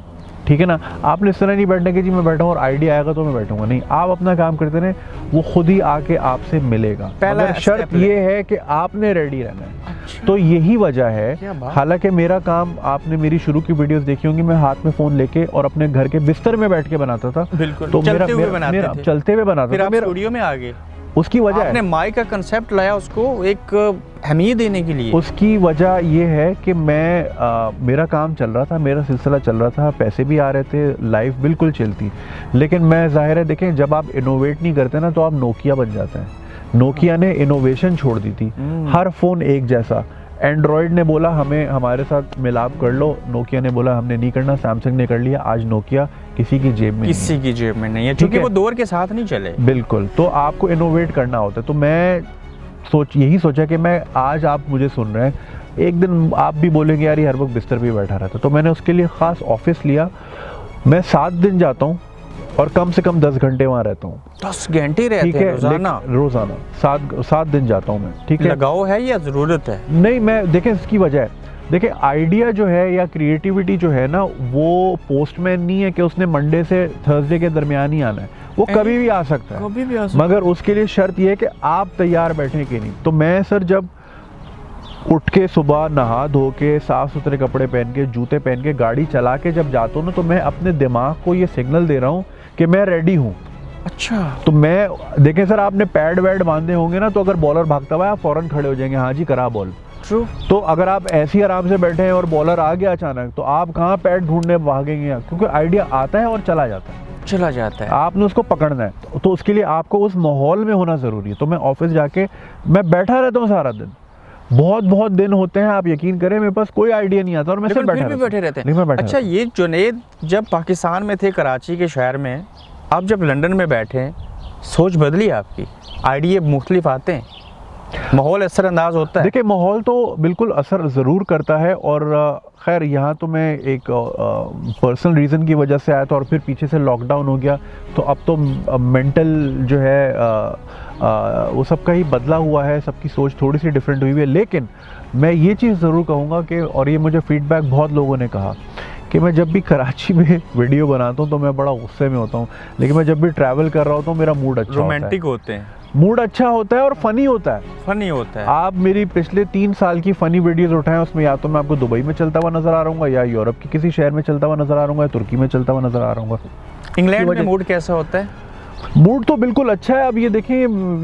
ठीक है ना। आपने इस तरह नहीं बैठना कि जी मैं बैठा हूँ और आइडिया आएगा तो मैं बैठूंगा, नहीं, आप अपना काम करते रहें, वो खुद ही आके आपसे मिलेगा। पहला मगर शर्त ये है कि आपने रेडी रहना है। अच्छा। तो यही वजह है, हालांकि मेरा काम, आपने मेरी शुरू की वीडियोस देखी होंगी, मैं हाथ में फ़ोन लेके और अपने घर के बिस्तर में बैठ के बनाता था। बिल्कुल, तो चलते हुए बनाते थे। चलते हुए बनाता था। मेरा स्टूडियो में आ गए, उसकी वजह आपने माइक का कंसेप्ट लाया, उसको एक अहमियत देने के लिए। उसकी वजह ये है कि मेरा काम चल रहा था, मेरा सिलसिला चल रहा था, पैसे भी आ रहे थे, लाइफ बिल्कुल चलती, लेकिन मैं, जाहिर है, देखें, जब आप इनोवेट नहीं करते ना तो आप नोकिया बन जाते हैं। नोकिया ने इनोवेशन छोड़ दी थी, हर फ़ोन एक जैसा। एंड्रॉयड ने बोला हमें हमारे साथ मिलाप कर लो, नोकिया ने बोला हमने नहीं करना, सैमसंग ने कर लिया, आज नोकिया किसी की जेब में, किसी की जेब में नहीं है, क्योंकि वो दौर के साथ नहीं चले। बिल्कुल। तो आपको इनोवेट करना होता है। तो मैं यही सोचा कि मैं, आज आप मुझे सुन रहे हैं, एक दिन आप भी बोलेंगे यार ये हर वक्त बिस्तर पे बैठा रहता, तो मैंने उसके लिए ख़ास ऑफिस लिया। मैं 7 दिन जाता हूँ और कम से कम 10 घंटे वहाँ रहता हूँ। 10 घंटे रहते हैं रोजाना 7 दिन जाता हूँ मैं, ठीक है। लगाव है या ज़रूरत है? नहीं, मैं, देखें, इसकी वजह है, देखिए, आइडिया जो है या क्रिएटिविटी जो है ना, वो पोस्टमैन नहीं है कि उसने मंडे से थर्सडे के दरमियान ही आना है, वो कभी भी आ सकता है, कभी भी आ सकता है। मगर उसके लिए शर्त यह है कि आप तैयार बैठे कि नहीं। तो मैं सर जब उठ के सुबह नहा धो के साफ़ सुथरे कपड़े पहन के, जूते पहन के, गाड़ी चला के जब जाता हूँ ना, तो मैं अपने दिमाग को ये सिग्नल दे रहा हूँ कि मैं रेडी हूँ। अच्छा। तो मैं, देखें सर, आपने पैड वैड बांधे होंगे ना, तो अगर बॉलर भागता हुआ है आप फ़ौरन खड़े हो जाएंगे, हाँ जी करा बॉल। ट्रू। तो अगर आप ऐसे ही आराम से बैठे हैं और बॉलर आ गया अचानक, तो आप कहाँ पैड ढूंढने भागेंगे, क्योंकि आइडिया आता है और चला जाता है, आपने उसको पकड़ना है। तो उसके लिए आपको उस माहौल में होना ज़रूरी है। तो मैं ऑफिस जाके मैं बैठा रहता हूँ सारा दिन, बहुत दिन होते हैं, आप यकीन करें, मेरे पास कोई आइडिया नहीं आता और मैं सिर्फ बैठे रहते हैं। अच्छा, ये जुनैद जब पाकिस्तान में थे, कराची के शहर में, आप जब लंदन में बैठे, सोच बदली आपकी? आइडिया मुख्तलिफ आते हैं, माहौल असरअंदाज होता है? देखिए, माहौल तो बिल्कुल असर ज़रूर करता है, और खैर यहाँ तो मैं एक पर्सनल रीज़न की वजह से आया था, और फिर पीछे से लॉकडाउन हो गया, तो अब तो मेंटल जो है वो सबका ही बदला हुआ है, सबकी सोच थोड़ी सी डिफरेंट हुई है। लेकिन मैं ये चीज़ ज़रूर कहूँगा कि, और ये मुझे फीडबैक बहुत लोगों ने कहा कि मैं जब भी कराची में वीडियो बनाता हूँ तो मैं बड़ा गुस्से में होता हूँ, लेकिन मैं जब भी ट्रैवल कर रहा होता हूँ मेरा मूड अच्छा रोमांटिक होते हैं, मूड अच्छा होता है और फ़नी होता है। आप मेरी पिछले 3 साल की फ़नी वीडियोस उठाएं, उसमें या तो मैं आपको दुबई में चलता हुआ नज़र आ रहा हूँ, या यूरोप के किसी शहर में चलता हुआ नज़र आ रहा हूँ, या तुर्की में चलता हुआ नज़र आ रहा हूँ। इंग्लैंड में मूड कैसा होता है? मूड तो बिल्कुल अच्छा है। अब ये देखिए,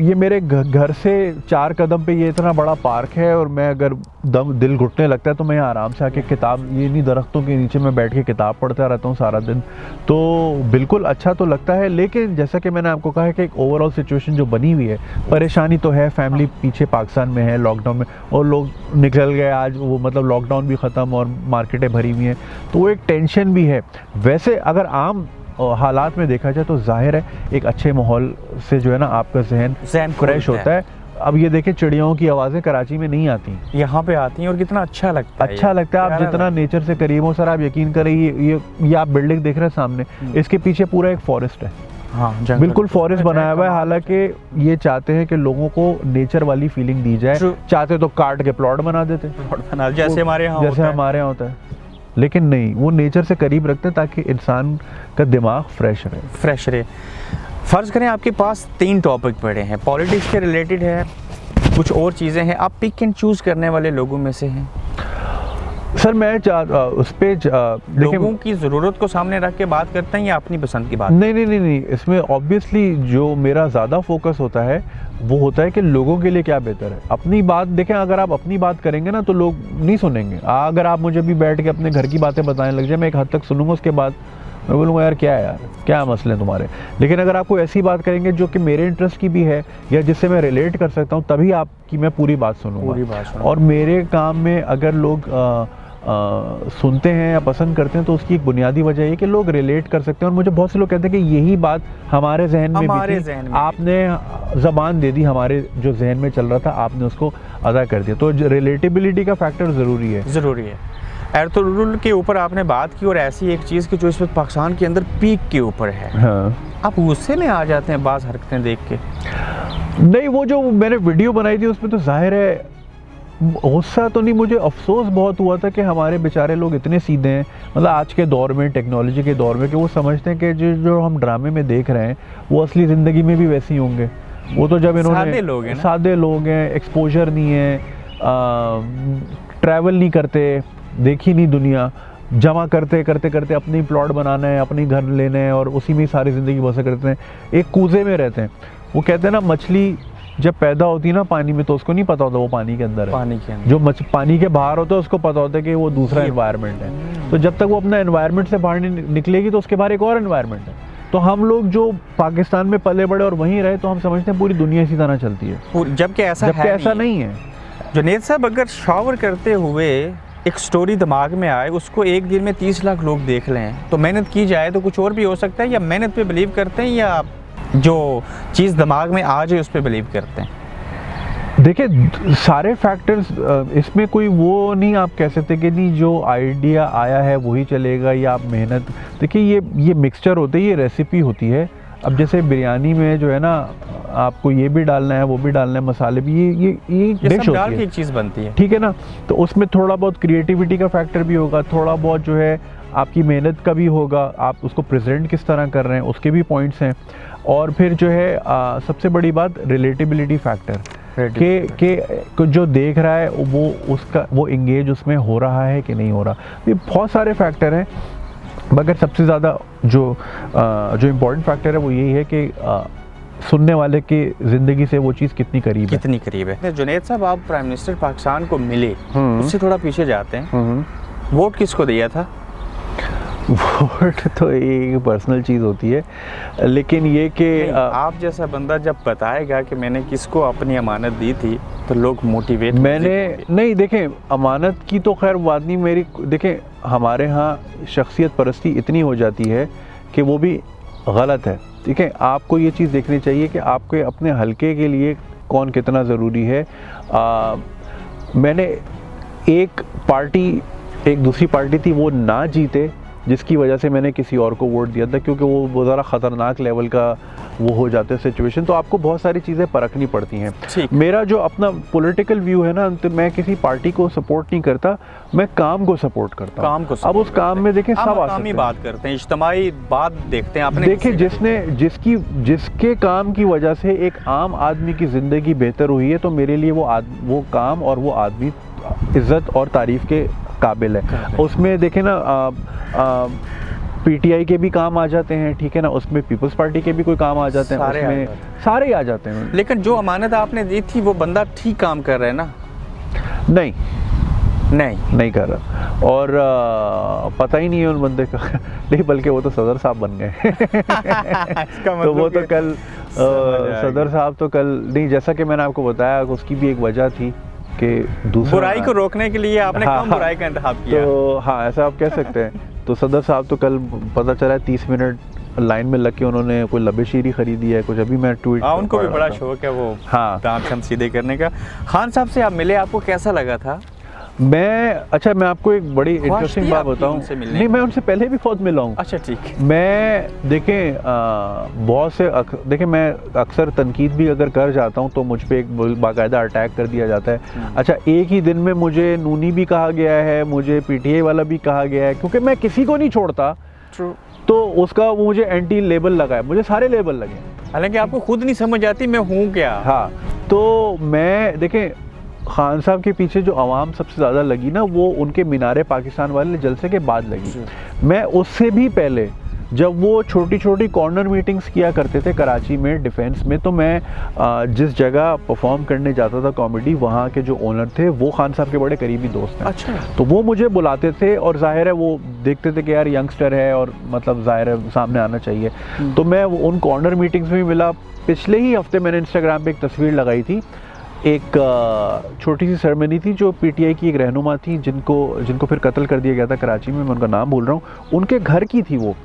ये मेरे घर से 4 कदम पे ये इतना बड़ा पार्क है, और मैं अगर दिल घुटने लगता है तो मैं आराम से आके किताब, ये इन्हीं दरख्तों के नीचे मैं बैठ के किताब पढ़ता रहता हूँ सारा दिन, तो बिल्कुल अच्छा तो लगता है। लेकिन जैसा कि मैंने आपको कहा है कि एक ओवरऑल सिचुएशन जो बनी हुई है, परेशानी तो है, फैमिली पीछे पाकिस्तान में है लॉकडाउन में, और लोग निकल गए आज, वो मतलब लॉकडाउन भी ख़त्म और मार्केटें भरी हुई हैं, तो वो एक टेंशन भी है। वैसे अगर आम हालात में देखा जाए तो जाहिर है एक अच्छे माहौल से जो है ना आपका जहन फ्रेश होता है। अब ये देखें, चिड़ियों की आवाज़ें कराची में नहीं आती, यहाँ पे आती हैं, और कितना अच्छा लगता है। अच्छा लगता है, आप जितना नेचर से करीब हो सर, आप यकीन करें, ये आप बिल्डिंग देख रहे हैं सामने, इसके पीछे पूरा एक फॉरेस्ट है। हाँ, बिल्कुल फॉरेस्ट बनाया हुआ है। हालांकि ये चाहते हैं कि लोगों को नेचर वाली फीलिंग दी जाए, चाहते तो काट के प्लॉट बना देते, जैसे हमारे यहाँ होता है, लेकिन नहीं, वो नेचर से करीब रखते हैं ताकि इंसान का दिमाग फ्रेश रहे। फ़र्ज़ करें आपके पास 3 टॉपिक पड़े हैं, पॉलिटिक्स के रिलेटेड है, कुछ और चीज़ें हैं, आप पिक एंड चूज़ करने वाले लोगों में से हैं? सर मैं उस पे लोगों की ज़रूरत को सामने रख के बात करते हैं या अपनी पसंद की बात? नहीं, इसमें ऑब्वियसली जो मेरा ज़्यादा फोकस होता है वो होता है कि लोगों के लिए क्या बेहतर है। अपनी बात देखें, अगर आप अपनी बात करेंगे ना तो लोग नहीं सुनेंगे। अगर आप मुझे भी बैठ के अपने घर की बातें बताने लग जाए, मैं एक हद तक सुनूंगा, उसके बाद मैं बोलूँगा यार क्या मसले हैं तुम्हारे। लेकिन अगर आपको ऐसी बात करेंगे जो कि मेरे इंटरेस्ट की भी है या जिससे मैं रिलेट कर सकता हूँ, तभी आपकी मैं पूरी बात सुनूंगा। और मेरे काम में अगर लोग सुनते हैं या पसंद करते हैं तो उसकी एक बुनियादी वजह ये कि लोग रिलेट कर सकते हैं। और मुझे बहुत से लोग कहते हैं कि यही बात हमारे जहन में भी थी, आपने ज़बान दे दी, हमारे जो जहन में चल रहा था आपने उसको अदा कर दिया। तो रिलेटेबिलिटी का फैक्टर ज़रूरी है। एर्तुगरुल के ऊपर आपने बात की, और ऐसी एक चीज़ की जो इस वक्त पाकिस्तान के अंदर पीक के ऊपर है। हाँ, आप गुस्से में आ जाते हैं बाज़ हरकतें देख के? नहीं, वो जो मैंने वीडियो बनाई थी उसमें तो जाहिर है गुस्सा तो नहीं, मुझे अफसोस बहुत हुआ था कि हमारे बेचारे लोग इतने सीधे हैं, मतलब आज के दौर में, टेक्नोलॉजी के दौर में, कि वो समझते हैं कि जो हम ड्रामे में देख रहे हैं वो असली ज़िंदगी में भी वैसे ही होंगे। वो तो जब इन्होंने सादे लोग हैं, एक्सपोजर नहीं है, ट्रैवल नहीं करते, देखी नहीं दुनिया, जमा करते करते अपनी प्लॉट बनाना है, अपनी घर लेने हैं और उसी में सारी ज़िंदगी बसर करते हैं, एक कूजे में रहते हैं। वो कहते हैं ना, मछली जब पैदा होती है ना पानी में तो उसको नहीं पता होता वो पानी के अंदर है, जो पानी के बाहर होता है उसको पता होता है कि वो दूसरा एनवायरनमेंट है। तो जब तक वो अपना एनवायरनमेंट से बाहर नहीं निकलेगी तो उसके बाहर एक और एनवायरनमेंट है। तो हम लोग जो पाकिस्तान में पले बड़े और वहीं रहे तो हम समझते हैं पूरी दुनिया इसी तरह चलती है, जबकि ऐसा नहीं है। जुनैद साहब, अगर शावर करते हुए एक स्टोरी दिमाग में आए, उसको एक दिन में 30 लाख लोग देख लें, तो मेहनत की जाए तो कुछ और भी हो सकता है, या मेहनत पे बिलीव करते हैं या जो चीज़ दिमाग में आ जाए उस पर बिलीव करते हैं? देखिए, सारे फैक्टर्स इसमें कोई वो नहीं आप कह सकते कि नहीं जो आइडिया आया है वही चलेगा या आप मेहनत। देखिए, ये मिक्सचर होते है, ये रेसिपी होती है। अब जैसे बिरयानी में जो है ना, आपको ये भी डालना है, वो भी डालना है, मसाले भी, ये डिश होती है, एक चीज़ बनती है, ठीक है ना। तो उसमें थोड़ा बहुत क्रिएटिविटी का फैक्टर भी होगा, थोड़ा बहुत जो है आपकी मेहनत का भी होगा, आप उसको प्रेजेंट किस तरह कर रहे हैं उसके भी पॉइंट्स हैं। और फिर जो है सबसे बड़ी बात रिलेटेबिलिटी फैक्टर, के जो देख रहा है वो इंगेज उसमें हो रहा है कि नहीं हो रहा। ये बहुत सारे फैक्टर हैं, मगर सबसे ज़्यादा जो इम्पोर्टेंट फैक्टर है वो यही है कि सुनने वाले की ज़िंदगी से वो चीज़ कितनी करीब है। जुनैद साहब, आप प्राइम मिनिस्टर पाकिस्तान को मिले, उससे थोड़ा पीछे जाते हैं, वोट किसको दिया था? वोट तो एक पर्सनल चीज़ होती है, लेकिन ये कि आप जैसा बंदा जब बताएगा कि मैंने किसको अपनी अमानत दी थी तो लोग मोटिवेट नहीं, देखें, अमानत की तो खैर बात नहीं मेरी। देखें, हमारे यहाँ शख्सियत परस्ती इतनी हो जाती है कि वो भी गलत है, ठीक है। आपको ये चीज़ देखनी चाहिए कि आपके अपने हलके के लिए कौन कितना ज़रूरी है। मैंने एक दूसरी पार्टी थी, वो ना जीते, जिसकी वजह से मैंने किसी और को वोट दिया था, क्योंकि वो ज़रा ख़तरनाक लेवल का वो हो जाते हैं सिचुएशन। तो आपको बहुत सारी चीज़ें परखनी पड़ती हैं। मेरा जो अपना पॉलिटिकल व्यू है ना, तो मैं किसी पार्टी को सपोर्ट नहीं करता, मैं काम को सपोर्ट करता हूँ। अब उस काम में देखें सब आसामी बात करते हैं, इज्तिमाई बात देखते हैं। आपने देखें, जिसके काम की वजह से एक आम आदमी की ज़िंदगी बेहतर हुई है, तो मेरे लिए वो काम और वो आदमी इज़्ज़त और तारीफ़ के काबिल है। उसमें देखें ना, पीटीआई के भी काम आ जाते हैं, ठीक है ना, उसमें पीपल्स पार्टी के भी कोई काम आ जाते हैं, उसमें सारे ही आ जाते हैं। लेकिन जो अमानत आपने दी थी वो बंदा ठीक काम कर रहा है ना? नहीं कर रहा, और पता ही नहीं है उन बंदे का नहीं, बल्कि वो तो सदर साहब बन गए तो वो तो कल सदर साहब तो कल नहीं, जैसा कि मैंने आपको बताया, उसकी भी एक वजह थी कि दूसरा बुराई को रोकने के लिए आपने कम बुराई का इंतखाब किया। तो हाँ, ऐसा आप कह सकते हैं। तो सदर साहब तो कल पता चला 30 मिनट लाइन में लग के उन्होंने कोई लबेशीरी खरीदी है कुछ, अभी मैं ट्वीट उनको भी बड़ा शौक है वो दांत हम सीधे करने का। खान साहब से आप मिले, आपको कैसा लगा था? मैं आपको एक बड़ी इंटरेस्टिंग बात बताऊं। नहीं, मैं उनसे पहले भी बहुत मिला हूँ। अच्छा, ठीक है। मैं देखें, बहुत से देखें, मैं अक्सर तनकीद भी अगर कर जाता हूँ तो मुझ पे एक बाकायदा अटैक कर दिया जाता है। अच्छा, एक ही दिन में मुझे नूनी भी कहा गया है, मुझे पीटीआई वाला भी कहा गया है, क्योंकि मैं किसी को नहीं छोड़ता। तो उसका मुझे एंटी लेबल लगा है, मुझे सारे लेबल लगे, हालांकि आपको खुद नहीं समझ आती मैं हूँ क्या। हाँ, तो मैं देखें, खान साहब के पीछे जो आवाम सबसे ज़्यादा लगी ना, वो उनके मीनारे पाकिस्तान वाले जलसे के बाद लगी। मैं उससे भी पहले जब वो छोटी छोटी कॉर्नर मीटिंग्स किया करते थे कराची में डिफेंस में, तो मैं जिस जगह परफॉर्म करने जाता था कॉमेडी, वहाँ के जो ओनर थे वो खान साहब के बड़े करीबी दोस्त हैं। अच्छा। तो वो मुझे बुलाते थे और जाहिर है वो देखते थे कि यार यंगस्टर है और मतलब जाहिर है सामने आना चाहिए। तो मैं उन कॉर्नर मीटिंग्स में मिला। पिछले ही हफ्ते मैंने इंस्टाग्राम पे एक तस्वीर लगाई थी, एक छोटी सी सेरेमनी थी जो पीटीआई की एक रहनुमा थी जिनको फिर कत्ल कर दिया गया था कराची में, मैं उनका नाम भूल रहा हूँ, उनके घर की थी वो।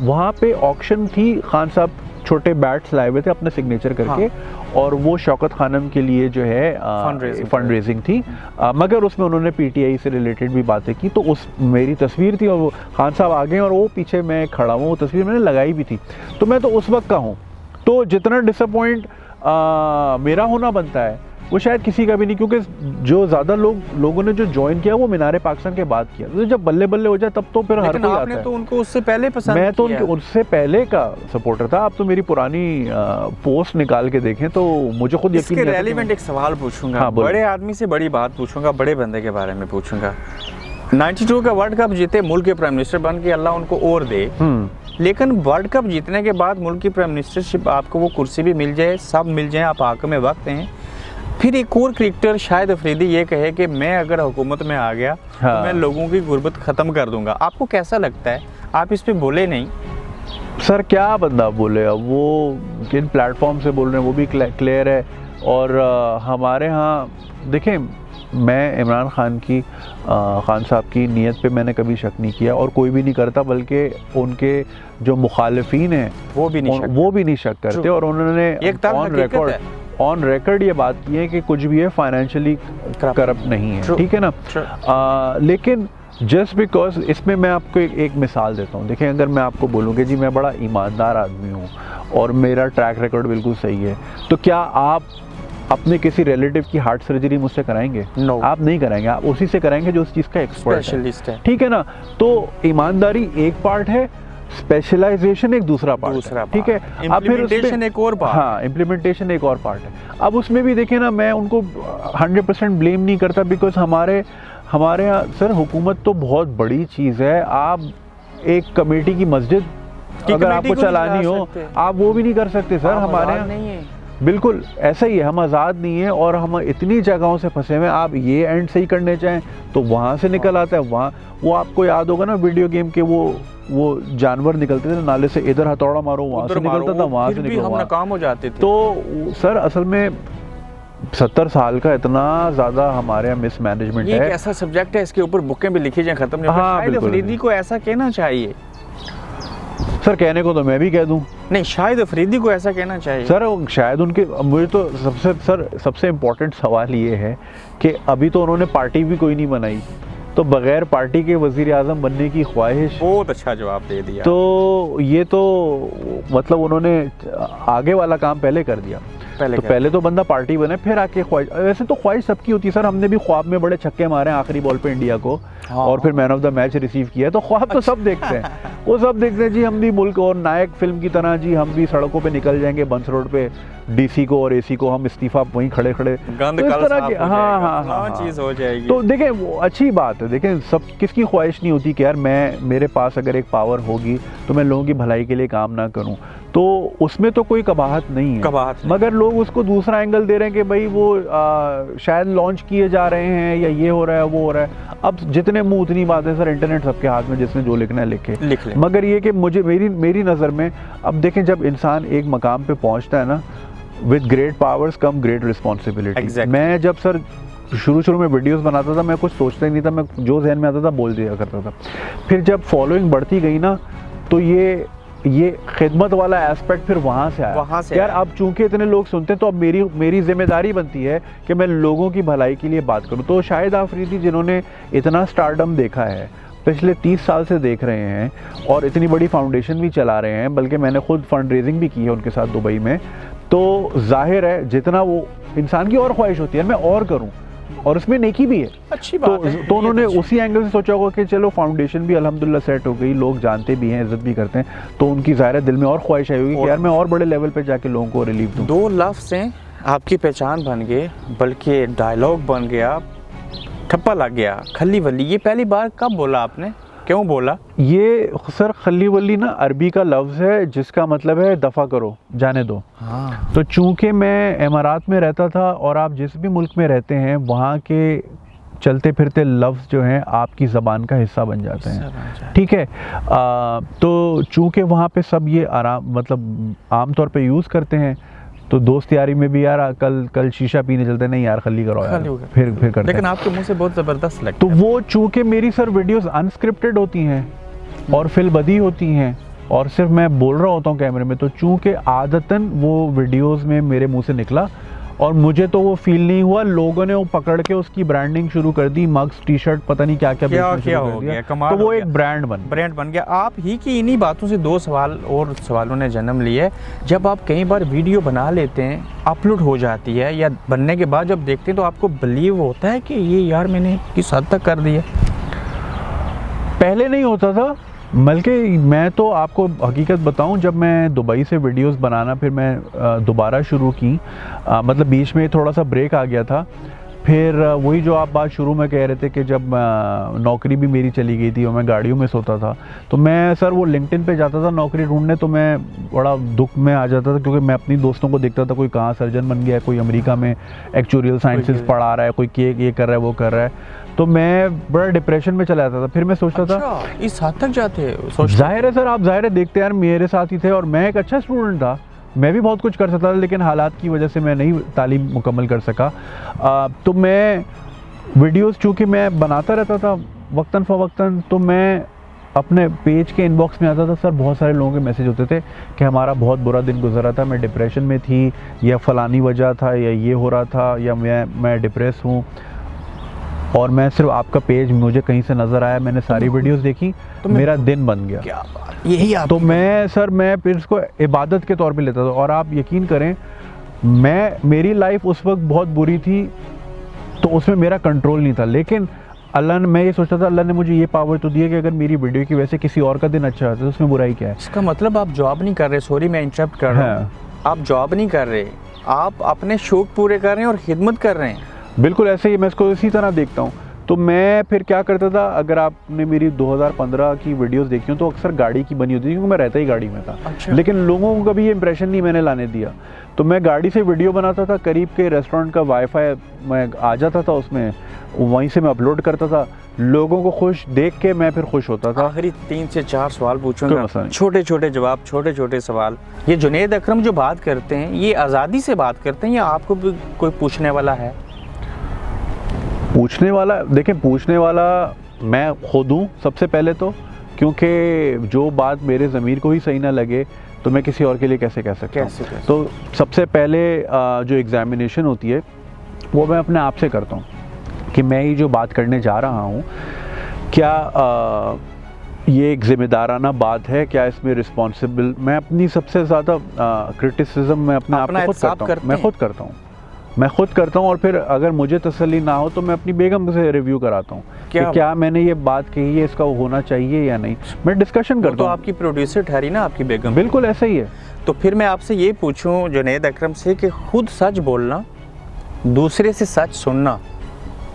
वहाँ पे ऑक्शन थी, खान साहब छोटे बैट्स लाए हुए थे अपने सिग्नेचर करके। और वो शौकत खानम के लिए जो है फंड रेजिंग थी, मगर उसमें उन्होंने पीटीआई से रिलेटेड भी बातें की। तो उस मेरी तस्वीर थी और वो खान साहब आ गए और वो पीछे मैं खड़ा हूँ, वो तस्वीर मैंने लगाई भी थी। तो मैं तो उस वक्त का हूँ, तो जितना डिसअपॉइंट मेरा होना बनता है वो शायद किसी का भी नहीं, क्योंकि जो ज़्यादा लोगों ने जो ज्वाइन किया वो मीनारे पाकिस्तान के बाद किया। तो जब बल्ले बल्ले हो जाए तब तो फिर हर कोई आता है। तो उनको उससे पहले पसंद मैं तो उनके उससे पहले का सपोर्टर था। आप तो मेरी पुरानी पोस्ट निकाल के देखें तो मुझे खुद यकीन नहीं आता। रेलिवेंट एक सवाल पूछूंगा। हाँ, बड़े आदमी से बड़ी बात पूछूंगा, बड़े बंदे के बारे में पूछूंगा। 92 का वर्ल्ड कप जीते, मुल्क के प्राइम मिनिस्टर बन के, अल्लाह उनको और दे। लेकिन वर्ल्ड कप जीतने के बाद मुल्क की प्राइम मिनिस्टरशिप आपको वो कुर्सी भी मिल जाए, सब मिल जाए, आप हाकिम वक्त हैं, फिर एक और क्रिकेटर शाहिद अफरीदी ये कहे कि मैं अगर हुकूमत में आ गया तो मैं लोगों की गुर्बत ख़त्म कर दूंगा, आपको कैसा लगता है? आप इस पे बोले नहीं सर, क्या बंदा बोले, अब वो किन प्लेटफॉर्म से बोल रहे हैं वो भी क्लियर है। और हमारे यहाँ देखें, मैं इमरान खान खान साहब की नीयत पे मैंने कभी शक नहीं किया और कोई भी नहीं करता, बल्कि उनके जो मुखालिफिन हैं वो भी नहीं शक करते। और उन्होंने ऑन रिकॉर्ड ये बात की है कि कुछ भी है फाइनेंशियली करप्ट नहीं है, ठीक है ना। लेकिन जस्ट बिकॉज, इसमें मैं आपको एक मिसाल देता हूँ। देखिए, अगर मैं आपको बोलूँ कि जी मैं बड़ा ईमानदार आदमी हूँ और मेरा ट्रैक रिकॉर्ड बिल्कुल सही है, तो क्या आप अपने किसी रिलेटिव की हार्ट सर्जरी मुझसे कराएंगे? आप नहीं कराएंगे, आप उसी से कराएंगे जो उस चीज़ का एक्सपर्ट है, ठीक है ना। तो ईमानदारी एक पार्ट है, स्पेशलाइजेशन एक दूसरा पार्ट है, ठीक है। अब फिर उसमें एक और पार्ट, हाँ, इम्प्लीमेंटेशन एक और पार्ट है। अब उसमें भी देखिए ना, मैं उनको 100% ब्लेम नहीं करता, बिकॉज हमारे यहाँ सर हुकूमत तो बहुत बड़ी चीज़ है। आप एक कमेटी की मस्जिद अगर आपको चलानी हो, आप वो भी नहीं कर सकते सर। हमारे यहाँ बिल्कुल ऐसा ही है, हम आज़ाद नहीं है और हम इतनी जगहों से फंसे हुए हैं। आप ये एंड सही करने चाहें तो वहाँ से निकल आता है, वहाँ वो आपको याद होगा ना वीडियो गेम के वो जानवर निकलते थे नाले से, इधर हथौड़ा मारो वहाँ से निकलता था, वहाँ से निकलो, हम काम हो जाते थे। तो सर असल में 70 साल का इतना ज़्यादा हमारे यहाँ मिसमैनेजमेंट है। ये एक ऐसा सब्जेक्ट है, इसके ऊपर बुकें भी लिखी जाए, खत्म नहीं होगा। शाहिद अफरीदी को ऐसा कहना चाहिए सर, कहने को तो मैं भी कह दूं। नहीं, शाहिद अफरीदी को ऐसा कहना चाहिए सर। शायद उनके, मुझे तो सबसे इम्पोर्टेंट सवाल ये है कि अभी तो उन्होंने पार्टी भी कोई नहीं बनाई, तो बगैर पार्टी के वज़ीर आज़म बनने की ख्वाहिश। बहुत अच्छा जवाब दे दिया। तो ये तो मतलब उन्होंने आगे वाला काम पहले कर दिया। पहले तो बंदा पार्टी बने, फिर आके ख्वाहिश। वैसे तो ख्वाहिश सबकी होती है सर, हमने भी ख्वाब में बड़े छक्के मारे आखिरी बॉल पे इंडिया को, और फिर man of the match receive किया, तो ख्वाब तो सब देखते हैं। वो सब देखते हैं जी, हम भी मुल्क और नायक फिल्म की तरह जी, हम भी सड़कों पे निकल जाएंगे, बंस रोड पे डीसी को और एसी को हम इस्तीफा वहीं खड़े खड़े, तो इस तरह की हाँ चीज हो जाएगी। तो देखें, वो अच्छी बात है। देखें, सब किसकी ख्वाहिश नहीं होती कि यार मेरे पास अगर एक पावर होगी तो मैं लोगों की भलाई के लिए काम ना करूं, तो उसमें तो कोई कबाहत नहीं है। मगर लोग उसको दूसरा एंगल दे रहे हैं कि भाई वो शायद लॉन्च किए जा रहे हैं या ये हो रहा है वो हो रहा है। अब जितने मुंह उतनी बातें सर, इंटरनेट सबके हाथ में, जिसने जो लिखना है लिख ले। मगर ये कि मुझे मेरी नज़र में, अब देखें, जब इंसान एक मकाम पे पहुंचता है ना, with great powers come great responsibility. मैं जब सर शुरू में वीडियोस बनाता था, मैं कुछ सोचता ही नहीं था, मैं जो जहन में आता था बोल दिया करता था। फिर जब फॉलोइंग बढ़ती गई ना, तो ये खिदमत वाला एस्पेक्ट फिर वहाँ से आया। यार अब चूंकि इतने लोग सुनते हैं, तो अब मेरी जिम्मेदारी बनती है कि मैं लोगों की भलाई के लिए बात करूँ। तो शाहिद अफरीदी, जिन्होंने इतना स्टारडम देखा है, पिछले 30 साल से देख रहे हैं और इतनी बड़ी फाउंडेशन भी चला रहे हैं, बल्कि मैंने खुद फंड रेजिंग भी की है उनके साथ दुबई में, तो जाहिर है जितना वो इंसान की और ख्वाहिश होती है मैं और करूं, और उसमें नेकी भी है, अच्छी बात है। तो उन्होंने उसी एंगल से सोचा होगा कि चलो फाउंडेशन भी अल्हम्दुलिल्लाह सेट हो गई, लोग जानते भी हैं, इज्जत भी करते हैं, तो उनकी ज़ाहिर दिल में और ख्वाहिश आई होगी कि यार मैं और बड़े लेवल पे जाके लोगों को रिलीफ दूं। 2 लफ्ज़ हैं, आपकी पहचान बन गए, बल्कि डायलॉग बन गया, ठप्पा लग गया, खली वली। ये पहली बार कब बोला आपने क्यों बोला? ये सर खली वली ना अरबी का लफ्ज़ है जिसका मतलब है दफ़ा करो, जाने दो। हाँ। तो चूंकि मैं इमारात में रहता था और आप जिस भी मुल्क में रहते हैं वहाँ के चलते फिरते लफ्ज़ जो हैं आपकी ज़बान का हिस्सा बन जाते हैं, ठीक है। तो चूंकि वहाँ पे सब ये आराम मतलब आम तौर पे यूज़ करते हैं, तो दोस्त यारी में भी यार कल शीशा पीने चलते नहीं यार खली करो यार, फिर करते लेकिन आपके मुंह से बहुत ज़बरदस्त लगता तो है। वो चूंकि मेरी सर वीडियोस अनस्क्रिप्टेड होती हैं और फिल्मबदी होती हैं और सिर्फ मैं बोल रहा होता हूँ कैमरे में, तो चूंकि आदतन वो वीडियोस में मेरे मुंह से निकला और मुझे तो वो फील नहीं हुआ, लोगों ने वो पकड़ के उसकी ब्रांडिंग शुरू कर दी, मग्स टी शर्ट पता नहीं क्या क्या हो गया, कमाल तो वो हो एक ब्रांड बन गया। आप ही की इन्हीं बातों से दो सवालों ने जन्म लिया है। जब आप कई बार वीडियो बना लेते हैं, अपलोड हो जाती है या बनने के बाद जब देखते हैं तो आपको बिलीव होता है कि ये यार मैंने किस हद तक कर दिया? पहले नहीं होता था, बल्कि मैं तो आपको हकीकत बताऊं, जब मैं दुबई से वीडियोस बनाना फिर मैं दोबारा शुरू की, मतलब बीच में थोड़ा सा ब्रेक आ गया था। फिर वही जो आप बात शुरू में कह रहे थे कि जब नौकरी भी मेरी चली गई थी और मैं गाड़ियों में सोता था, तो मैं सर वो लिंक्डइन पे जाता था नौकरी ढूंढने, तो मैं बड़ा दुख में आ जाता था क्योंकि मैं अपनी दोस्तों को देखता था, कोई कहाँ सर्जन बन गया है, कोई अमेरिका में एक्चुरियल साइंसेस पढ़ा रहा है, कोई ये कर रहा है वो कर रहा है, तो मैं बड़ा डिप्रेशन में चला जाता था। फिर मैं सोचता था इस हद तक जाते? जाहिर है सर, आप जाहिर है देखते यार मेरे साथ ही थे और मैं एक अच्छा स्टूडेंट था, मैं भी बहुत कुछ कर सकता था, लेकिन हालात की वजह से मैं नहीं तालीम मुकम्मल कर सका। तो मैं वीडियोस चूँकि मैं बनाता रहता था वक्तन फ़वक्तन, तो मैं अपने पेज के इनबॉक्स में आता था सर, बहुत सारे लोगों के मैसेज होते थे कि हमारा बहुत बुरा दिन गुजरा था, मैं डिप्रेशन में थी, या फ़लानी वजह था, या ये हो रहा था, या मैं डिप्रेस हूँ, और मैं सिर्फ आपका पेज मुझे कहीं से नज़र आया, मैंने सारी वीडियोस देखी, तो मेरा दिन बन गया। क्या बात, यही आप तो मैं फिर इसको इबादत के तौर पे लेता था। और आप यकीन करें, मेरी लाइफ उस वक्त बहुत बुरी थी, तो उसमें मेरा कंट्रोल नहीं था, लेकिन मैं ये सोचता था अल्लाह ने मुझे ये पावर तो दी है कि अगर मेरी वीडियो की वजह से किसी और का दिन अच्छा होता है तो उसमें बुराई क्या है। इसका मतलब आप जॉब नहीं कर रहे, सॉरी मैं इंटरप्ट कर रहा हूँ, आप जॉब नहीं कर रहे, आप अपने शौक पूरे कर रहे हैं और खिदमत कर रहे हैं। बिल्कुल ऐसे ही मैं इसको इसी तरह देखता हूँ। तो मैं फिर क्या करता था, अगर आपने मेरी 2015 की वीडियोस देखी हो तो अक्सर गाड़ी की बनी होती थी क्योंकि मैं रहता ही गाड़ी में था। अच्छा। लेकिन लोगों को कभी ये इंप्रेशन नहीं मैंने लाने दिया, तो मैं गाड़ी से वीडियो बनाता था, करीब के रेस्टोरेंट का वाईफाई मैं आ जाता था उसमें, वहीं से मैं अपलोड करता था, लोगों को खुश देख के मैं फिर खुश होता था। आखिरी 3 से 4 सवाल पूछूंगा, छोटे छोटे जवाब, छोटे छोटे सवाल। ये जुनैद अकरम जो बात करते हैं, ये आज़ादी से बात करते हैं या आपको भी कोई पूछने वाला है? पूछने वाला, देखें पूछने वाला मैं खुद हूँ सबसे पहले तो, क्योंकि जो बात मेरे ज़मीर को ही सही ना लगे तो मैं किसी और के लिए कैसे कह सकता हूँ। तो सबसे पहले जो एग्ज़ामिनेशन होती है वो मैं अपने आप से करता हूँ कि मैं ये जो बात करने जा रहा हूँ, क्या ये एक ज़िम्मेदाराना बात है, क्या इसमें रिस्पॉन्सिबल, मैं अपनी सबसे ज़्यादा क्रिटिसिज्म मैं अपने आप को खुद करता हूँ, मैं खुद करता हूँ। और फिर अगर मुझे तसल्ली ना हो तो मैं अपनी बेगम से रिव्यू कराता हूँ कि क्या मैंने ये बात कही है, इसका होना चाहिए या नहीं, मैं डिस्कशन करता हूँ। तो आपकी प्रोड्यूसर ठहरी ना आपकी बेगम? बिल्कुल ऐसा ही है। तो फिर मैं आपसे ये पूछूं जुनैद अकरम से कि खुद सच बोलना, दूसरे से सच सुनना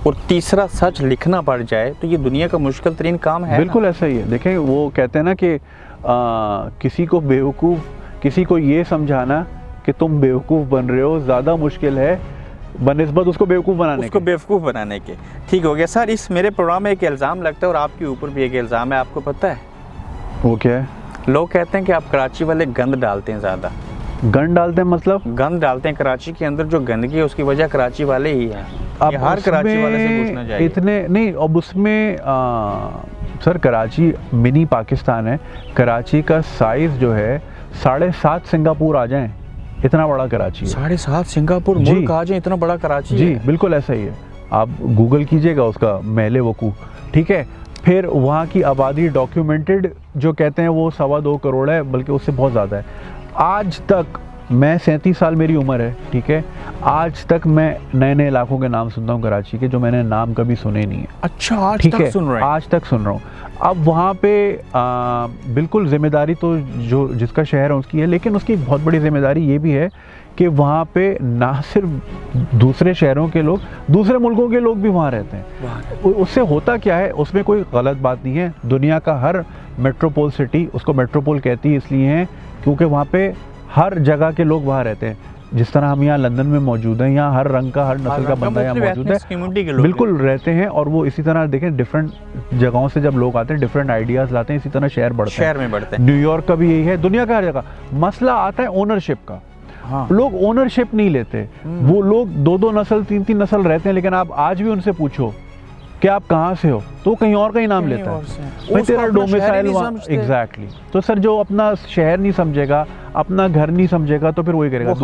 और तीसरा सच लिखना पड़ जाए तो ये दुनिया का मुश्किल तरीन काम है। बिल्कुल ऐसा ही है। देखें वो कहते हैं ना कि किसी को बेवकूफ़, किसी को ये समझाना कि तुम बेवकूफ़ बन रहे हो ज़्यादा मुश्किल है बनिस्बत उसको बेवकूफ़ बनाने के। ठीक हो गया सर। इस मेरे प्रोग्राम में एक इल्ज़ाम लगता है और आपके ऊपर भी एक इल्ज़ाम है, आपको पता है वो क्या है? लोग कहते हैं कि आप कराची वाले गंद डालते हैं, ज़्यादा गंद डालते हैं, मतलब गंद डालते हैं कराची के अंदर, जो गंदगी है उसकी वजह कराची वाले ही है। अब हर कराची वाले से पूछना चाहिए। इतने नहीं, अब उसमें सर कराची मिनी पाकिस्तान है, कराची का साइज़ जो है 7.5 सिंगापुर आ जाएं, इतना बड़ा कराची है। 7.5 सिंगापुर मुल्क आ जाए, इतना बड़ा कराची जी है। बिल्कुल ऐसा ही है। आप गूगल कीजिएगा उसका महले वकूफ़, ठीक है। फिर वहाँ की आबादी डॉक्यूमेंटेड जो कहते हैं वो 2.25 करोड़ है, बल्कि उससे बहुत ज़्यादा है। आज तक मैं 37 साल मेरी उम्र है, ठीक है, आज तक मैं नए नए इलाकों के नाम सुनता हूँ कराची के, जो मैंने नाम कभी सुने नहीं है। अच्छा, आज ठीक तक है, सुन रहे हैं? आज तक सुन रहा हूँ। अब वहाँ पे बिल्कुल जिम्मेदारी तो जो जिसका शहर है उसकी है, लेकिन उसकी बहुत बड़ी जिम्मेदारी ये भी है कि वहाँ पे ना सिर्फ दूसरे शहरों के लोग, दूसरे मुल्कों के लोग भी वहाँ रहते हैं। उससे होता क्या है, उसमें कोई गलत बात नहीं है। दुनिया का हर मेट्रोपोल सिटी, उसको मेट्रोपोल कहती है इसलिए है क्योंकि वहाँ पे हर जगह के लोग वहाँ रहते हैं। जिस तरह हम यहाँ लंदन में मौजूद हैं, यहाँ हर रंग का, हर नस्ल का बंदा यहाँ मौजूद है, बिल्कुल रहते हैं। और वो इसी तरह देखें, डिफरेंट जगहों से जब लोग आते हैं, डिफरेंट आइडियाज़ लाते हैं, इसी तरह शहर में बढ़ते हैं। न्यूयॉर्क का भी यही है, दुनिया का हर जगह। मसला आता है ओनरशिप का। हाँ। लोग ओनरशिप नहीं लेते। वो लोग 2-2 नस्ल, 3-3 नस्ल रहते हैं, लेकिन आप आज भी उनसे पूछो कि आप कहाँ से हो, तो कहीं और का ही नाम लेता है, भाई तेरा डोमिसाइल वहाँ। एग्जैक्टली। तो सर जो अपना शहर नहीं समझेगा, अपना घर नहीं समझेगा, तो फिर वही करेगा।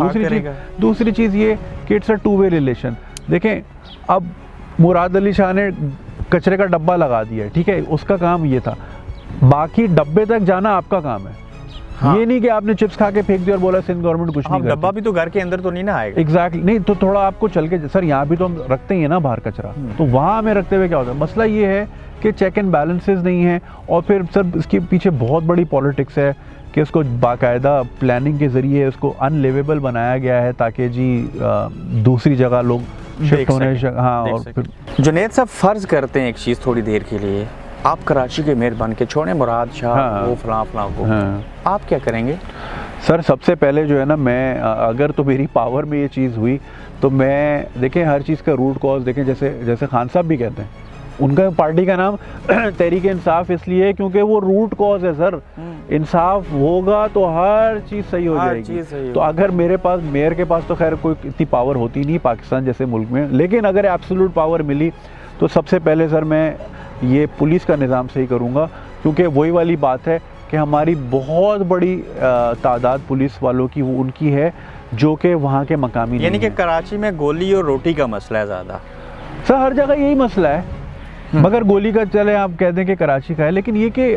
दूसरी चीज़ ये कि इट्स अ 2-वे रिलेशन। देखें, अब मुराद अली शाह ने कचरे का डब्बा लगा दिया, ठीक है, उसका काम ये था, बाकी डब्बे तक जाना आपका काम है। हाँ। ये नहीं कि आपने चिप्स खा के फेंक दिया और बोला सिंध गवर्नमेंट कुछ नहीं करती। डब्बा भी तो घर के अंदर तो नहीं ना आएगा। एग्जैक्टली नहीं, तो थोड़ा आपको चल के, सर यहाँ भी तो हम रखते ही है ना बाहर कचरा, तो वहाँ हमें रखते हुए क्या होता है। मसला ये है कि चेक एंड बैलेंसेस नहीं है, और फिर सर इसके पीछे बहुत बड़ी पॉलिटिक्स है कि उसको बाकायदा प्लानिंग के ज़रिए उसको अनलिवेबल बनाया गया है ताकि जी दूसरी जगह लोग शिफ्ट होने। हाँ, और फिर जुनैद साहब, फ़र्ज़ करते हैं एक चीज़ थोड़ी देर के लिए, आप कराची के मेयर बन के, छोड़े मुराद शाह, हाँ, वो फलां को, हाँ, आप क्या करेंगे? सर सबसे पहले जो है ना, मैं अगर तो मेरी पावर में ये चीज़ हुई तो मैं, देखें हर चीज़ का रूट कॉज देखें, जैसे खान साहब भी कहते हैं, उनका पार्टी का नाम तहरीक इंसाफ इसलिए है क्योंकि वो रूट कॉज है सर। इंसाफ होगा तो हर चीज़ सही हो जाएगी। तो अगर मेरे पास, मेयर के पास तो खैर कोई इतनी पावर होती नहीं पाकिस्तान जैसे मुल्क में, लेकिन अगर एब्सोल्यूट पावर मिली तो सबसे पहले सर मैं ये पुलिस का निज़ाम सही करूँगा, क्योंकि वही वाली बात है कि हमारी बहुत बड़ी तादाद पुलिस वालों की वो उनकी है जो कि वहाँ के मकामी, यानी कि कराची में गोली और रोटी का मसला है ज़्यादा। सर हर जगह यही मसला है, मगर गोली का चले आप कह दें कि कराची का है, लेकिन ये कि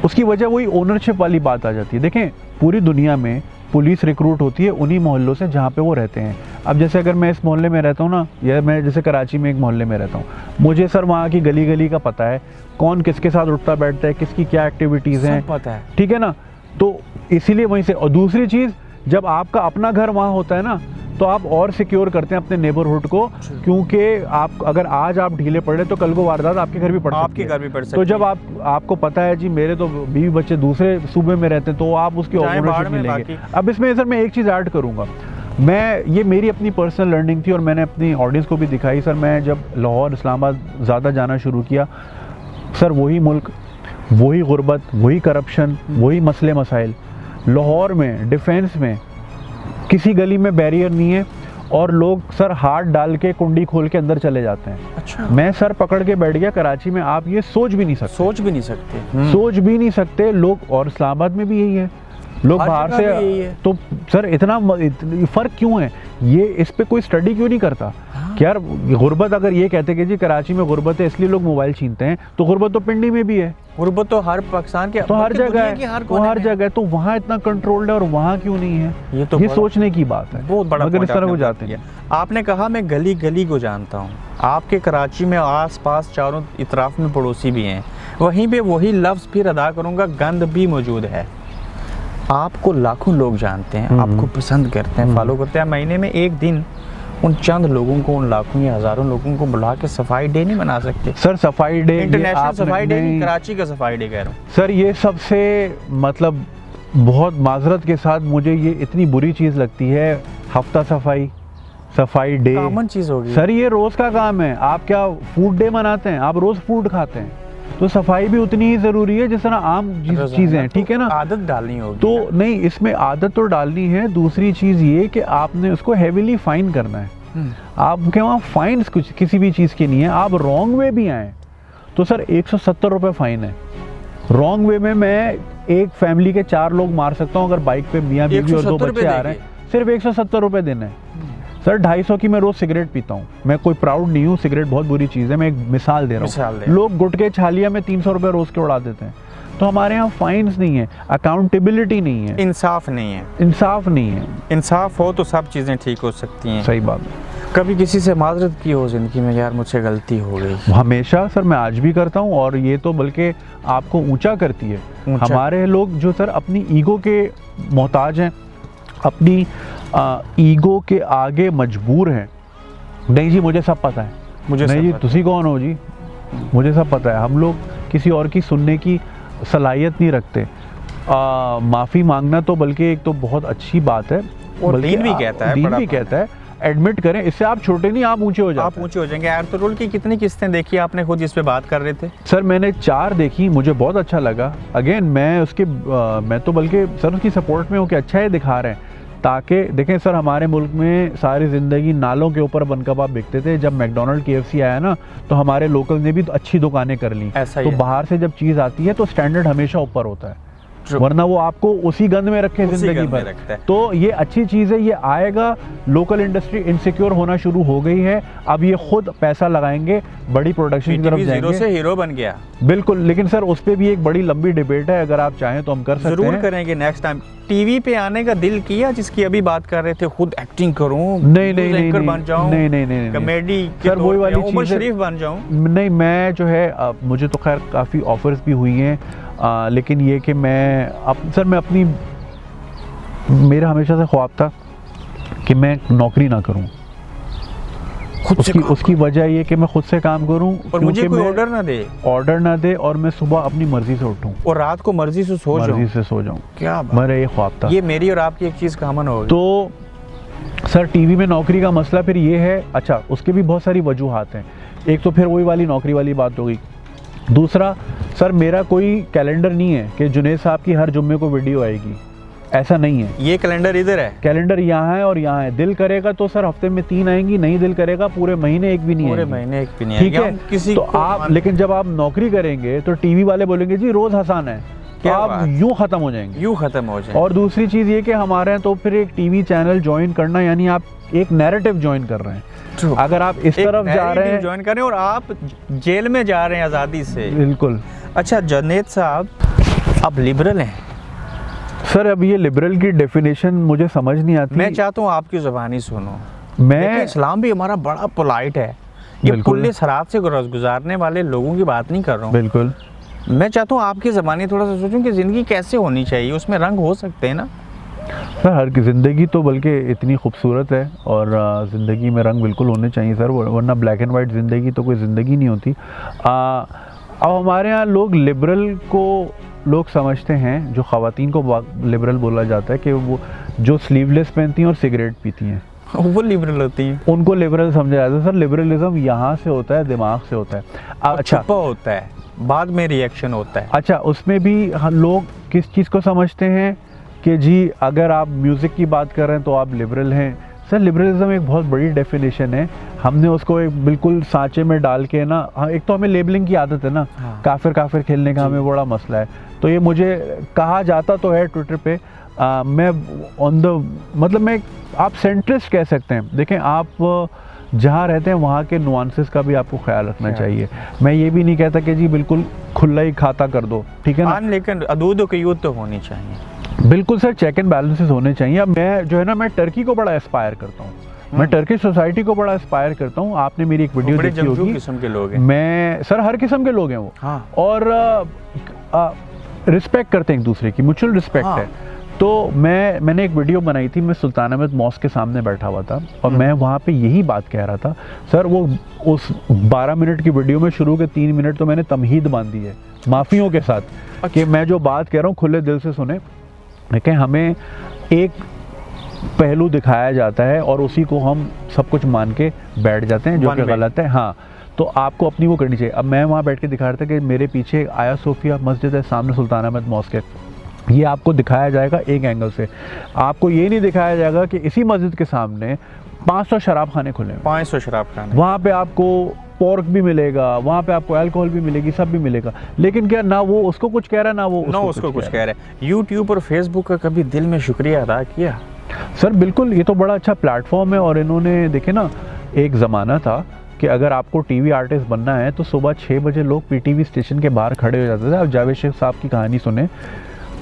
उसकी वजह वही ओनरशिप वाली बात आ जाती है। देखें, पूरी दुनिया में पुलिस रिक्रूट होती है उन्हीं मोहल्लों से जहाँ पे वो रहते हैं। अब जैसे अगर मैं इस मोहल्ले में रहता हूँ ना, या मैं जैसे कराची में एक मोहल्ले में रहता हूँ, मुझे सर वहाँ की गली गली का पता है, कौन किसके साथ उठता बैठता है, किसकी क्या एक्टिविटीज़ हैं, पता है, ठीक है ना। तो इसीलिए वहीं से, और दूसरी चीज़, जब आपका अपना घर वहाँ होता है ना, तो आप और सिक्योर करते हैं अपने नेबरहुड को, क्योंकि आप अगर आज आप ढीले पड़ रहे तो कल को वारदात आपके घर भी पड़ सकती है। तो जब आपको पता है जी मेरे तो बीवी बच्चे दूसरे सूबे में रहते हैं, तो आप उसकी ओनरशिप नहीं लेंगे। अब इसमें सर मैं एक चीज़ ऐड करूँगा, ये मेरी अपनी पर्सनल लर्निंग थी और मैंने अपनी ऑडियंस को भी दिखाई। सर मैं जब लाहौर, इस्लामाबाद ज़्यादा जाना शुरू किया, सर वही मुल्क, वही गुर्बत, वही करप्शन, वही मसले मसाइल। लाहौर में डिफेंस में किसी गली में बैरियर नहीं है और लोग सर हाथ डाल के कुंडी खोल के अंदर चले जाते हैं। अच्छा। मैं सर पकड़ के बैठ गया कराची में, आप ये सोच भी नहीं सकते लोग। और इस्लामाबाद में भी यही है, लोग बाहर से, तो सर इतना फ़र्क क्यों है, ये इस पे कोई स्टडी क्यों नहीं करता? कि यार गुर्बत, अगर ये कहते कि जी कराची में गुर्बत है इसलिए लोग मोबाइल छीनते हैं, तो गुर्बत तो पिंडी में भी है, गुर्बत तो हर पाकिस्तान के, तो हर जगह है, तो हर जगह, तो वहाँ इतना कंट्रोल्ड है और वहाँ क्यों नहीं है? ये सोचने की बात है, बहुत बड़ा। अगर इस तरह को जाते हैं, आपने कहा मैं गली गली को जानता हूँ, आपके कराची में आस पास चारों इतराफ में पड़ोसी भी हैं, वहीं पे वही लफ्ज़ फिर अदा करूँगा, गंद भी मौजूद है। आपको लाखों लोग जानते हैं, आपको पसंद करते हैं, फॉलो करते हैं, महीने में एक दिन उन चंद लोगों को, उन लाखों या हज़ारों लोगों को बुला के सफाई डे नहीं मना सकते? सर सफाई डे, इंटरनेशनल सफाई डे नहीं, कराची का सफाई डे कह रहा हूँ सर। ये सबसे मतलब बहुत माजरत के साथ मुझे ये इतनी बुरी चीज़ लगती है, हफ्ता सफाई डे कॉमन चीज़ होगी सर, ये रोज़ का काम है। आप क्या फूड डे मनाते हैं? आप रोज़ फूड खाते हैं, तो सफाई भी उतनी ही ज़रूरी है जिस तरह आम चीज़ें हैं, ठीक है ना। आदत डालनी होगी तो नहीं, इसमें आदत तो डालनी है। दूसरी चीज़ ये कि आपने उसको हेविली फाइन करना है। आपके वहाँ फाइन कुछ किसी भी चीज़ की नहीं है। आप रॉन्ग वे भी आए तो सर 170 रुपये फ़ाइन है। रॉन्ग वे में मैं एक फैमिली के 4 लोग मार सकता हूँ। अगर बाइक पे मियाँ बीवी और 2 बच्चे आ रहे हैं, सिर्फ 170 रुपये देना है सर। 250 की मैं रोज़ सिगरेट पीता हूँ, मैं कोई प्राउड नहीं हूँ, सिगरेट बहुत बुरी चीज़ है, मैं एक मिसाल दे रहा हूँ। लोग गुटके छालिया में 300 रुपये रोज़ के उड़ा देते हैं। तो हमारे यहाँ फाइन्स नहीं है, अकाउंटेबिलिटी नहीं है, इंसाफ नहीं है। इंसाफ नहीं है। इंसाफ हो तो सब चीज़ें ठीक हो सकती हैं। सही बात है। कभी किसी से माजरत की हो ज़िंदगी में, यार मुझसे गलती हो गई? हमेशा सर, मैं आज भी करता हूँ, और ये तो बल्कि आपको ऊंचा करती है। ऊंचा? हमारे लोग जो सर अपनी ईगो के मोहताज हैं, अपनी ईगो के आगे मजबूर हैं। नहीं जी मुझे सब पता है, मुझे नहीं सब जी पता तुसी कौन हो जी, मुझे सब पता है। हम लोग किसी और की सुनने की सलाहियत नहीं रखते। माफ़ी मांगना तो बल्कि एक तो बहुत अच्छी बात है, और बल्कि दीन भी कहता है, दीन बड़ा भी कहता है, एडमिट करें। इससे आप छोटे नहीं, आप ऊंचे हो जाते आप ऊंचे हो जाएंगे। एर्तुगरुल की कितनी किस्तें देखी आपने, खुद इस पे बात कर रहे थे? सर मैंने 4 देखी, मुझे बहुत अच्छा लगा। अगेन मैं उसके मैं तो बल्कि सर उसकी सपोर्ट में हूँ कि अच्छा है दिखा रहे हैं, ताकि देखें सर हमारे मुल्क में सारी ज़िंदगी नालों के ऊपर बन कबाब बिकते थे। जब मैकडोनल्ड KFC आया ना, तो हमारे लोकल ने भी तो अच्छी दुकानें कर ली। ऐसा ही तो है। बाहर से जब चीज़ आती है तो स्टैंडर्ड हमेशा ऊपर होता है, वरना वो आपको उसी गंद में रखे उसी जिंदगी गंद में भर। रखता है। तो ये अच्छी चीज़ है, ये आएगा। लोकल इंडस्ट्री इनसिक्योर होना शुरू हो गई है, अब ये खुद पैसा लगाएंगे, बड़ी प्रोडक्शन की तरफ PTV जीरो जाएंगे। से हीरो बन गया। बिल्कुल, लेकिन सर उस पर भी एक बड़ी लंबी डिबेट है, अगर आप चाहें तो हम कर सकते जरूर हैं। करेंगे नेक्स्ट टाइम। टीवी पे आने का दिल किया, जिसकी अभी बात कर रहे थे, खुद एक्टिंग करूं, नहीं नहीं नहीं एंकर नहीं, बन जाऊं, नहीं नहीं नहीं, कॉमेडी सर वही वाली उमर चीज़ है। शरीफ बन जाऊं। नहीं, मैं जो है मुझे तो खैर काफ़ी ऑफर्स भी हुई हैं, लेकिन ये कि मैं सर मैं अपनी, मेरा हमेशा से ख्वाब था कि मैं नौकरी ना करूं। खुद से उसकी वजह ये कि मैं खुद से काम करूं, और मुझे क्योंकि कोई मैं ऑर्डर ना दे, और मैं सुबह अपनी मर्जी से उठूं और रात को मर्जी से सो जाऊं। मर्जी से सो जाऊं। क्या बात। मेरा ये ख्वाब था। ये मेरी और आपकी एक चीज़ कॉमन होगी। तो सर टीवी में नौकरी का मसला फिर ये है, अच्छा उसके भी बहुत सारी वजूहात हैं। एक तो फिर वही वाली नौकरी वाली बात हो गई। दूसरा सर मेरा कोई कैलेंडर नहीं है कि जुनैद साहब की हर जुम्मे को वीडियो आएगी, ऐसा नहीं है। ये कैलेंडर इधर है, कैलेंडर यहाँ है और यहाँ है। दिल करेगा तो सर हफ्ते में 3 आएंगी, नहीं दिल करेगा पूरे महीने एक भी नहीं पूरे आएगी। महीने एक भी नहीं ठीक आएगी। है, हम किसी तो को आप, लेकिन जब आप नौकरी करेंगे तो टीवी वाले बोलेंगे जी रोज हसान है, तो क्या आप बात। यूं खत्म हो जाएंगे। यूं खत्म हो जाए। और दूसरी चीज ये कि हमारे यहाँ तो फिर एक टीवी चैनल ज्वाइन करना, यानी आप एक नैरेटिव ज्वाइन कर रहे हैं। अगर आप इस तरफ जा रहे हैं, ज्वाइन करें, और आप जेल में जा रहे हैं आज़ादी से। बिल्कुल। अच्छा जुनैद साहब, आप लिबरल हैं? सर अब ये लिबरल की डेफिनेशन मुझे समझ नहीं आती। मैं चाहता हूँ आपकी ज़ुबानी सुनो। मैं देखिए, इस्लाम भी हमारा बड़ा पोलाइट है। ये बिल्कुल। पुलिस हरात से गुजारने वाले लोगों की बात नहीं कर रहा हूँ। बिल्कुल। मैं चाहता हूँ आपकी ज़बानी थोड़ा सा सोचूं कि ज़िंदगी कैसे होनी चाहिए, उसमें रंग हो सकते हैं ना। सर हर की ज़िंदगी तो बल्कि इतनी खूबसूरत है, और ज़िंदगी में रंग बिल्कुल होने चाहिए सर, वरना ब्लैक एंड वाइट ज़िंदगी तो कोई ज़िंदगी नहीं होती। अब हमारे यहाँ लोग लिबरल को लोग समझते हैं, जो ख़वातीन को लिबरल बोला जाता है कि वो जो स्लीवलेस पहनती हैं और सिगरेट पीती हैं, वो लिबरल होती है। उनको लिबरल समझा जाता है। सर लिबरलिज्म यहाँ से होता है, दिमाग से होता है। अच्छा, छुपा होता है, बाद में रिएक्शन होता है। अच्छा उसमें भी हम लोग किस चीज़ को समझते हैं कि जी अगर आप म्यूज़िक की बात कर रहे हैं तो आप लिबरल हैं। सर लिबरलिज्म एक बहुत बड़ी डेफिनेशन है, हमने उसको एक बिल्कुल सांचे में डाल के ना, एक तो हमें लेबलिंग की आदत है ना, हाँ। काफिर खेलने का हमें बड़ा मसला है। तो ये मुझे कहा जाता तो है ट्विटर पे, मैं ऑन द मतलब मैं, आप सेंट्रिस्ट कह सकते हैं। देखें आप जहाँ रहते हैं वहाँ के नुआंसेस का भी आपको ख्याल रखना चाहिए। मैं ये भी नहीं कहता कि जी बिल्कुल खुला ही खाता कर दो, ठीक है ना, लेकिन अदूद क़यूद तो होनी चाहिए। बिल्कुल सर, चेक एंड बैलेंसेस होने चाहिए। अब मैं जो है ना, मैं टर्की को बड़ा एस्पायर करता हूँ, मैं टर्किश सोसाइटी को बड़ा एस्पायर करता हूँ। आपने मेरी एक वीडियो देखी होगी, किस्म के लोग हैं। मैं सर हर किस्म के लोग हैं वो, हाँ। और रिस्पेक्ट करते हैं एक दूसरे की, म्यूचुअल रिस्पेक्ट है। तो मैंने एक वीडियो बनाई थी, मैं सुल्तान अहमद मॉस्क के सामने बैठा हुआ था और मैं वहाँ पे यही बात कह रहा था। सर वो उस 12 मिनट की वीडियो में शुरू के 3 मिनट तो मैंने तमहीद बांधी है माफ़ियों के साथ कि मैं जो बात कह रहा हूँ खुले दिल से सुने। देखें, हमें एक पहलू दिखाया जाता है और उसी को हम सब कुछ मान के बैठ जाते हैं, जो कि गलत है। हाँ, तो आपको अपनी वो करनी चाहिए। अब मैं वहाँ बैठ के दिखा रहा था कि मेरे पीछे आया सोफिया मस्जिद है, सामने सुल्तान अहमद मॉस्क है। ये आपको दिखाया जाएगा एक एंगल से, आपको ये नहीं दिखाया जाएगा कि इसी मस्जिद के सामने 500 शराब खाने खुले हैं। 500 शराब खाने, वहाँ पे आपको पोर्क भी मिलेगा, वहाँ पे आपको अल्कोहल भी मिलेगी, सब भी मिलेगा। लेकिन क्या ना वो उसको कुछ कह रहा है, ना वो उसको कुछ कह रहा है। यूट्यूब और फेसबुक का कभी दिल में शुक्रिया अदा किया? सर बिल्कुल, ये तो बड़ा अच्छा प्लेटफॉर्म है। और इन्होंने देखे ना, एक ज़माना था कि अगर आपको टीवी आर्टिस्ट बनना है तो सुबह 6 बजे लोग पीटीवी स्टेशन के बाहर खड़े हो जाते थे। आप जावेद शेख साहब की कहानी सुने,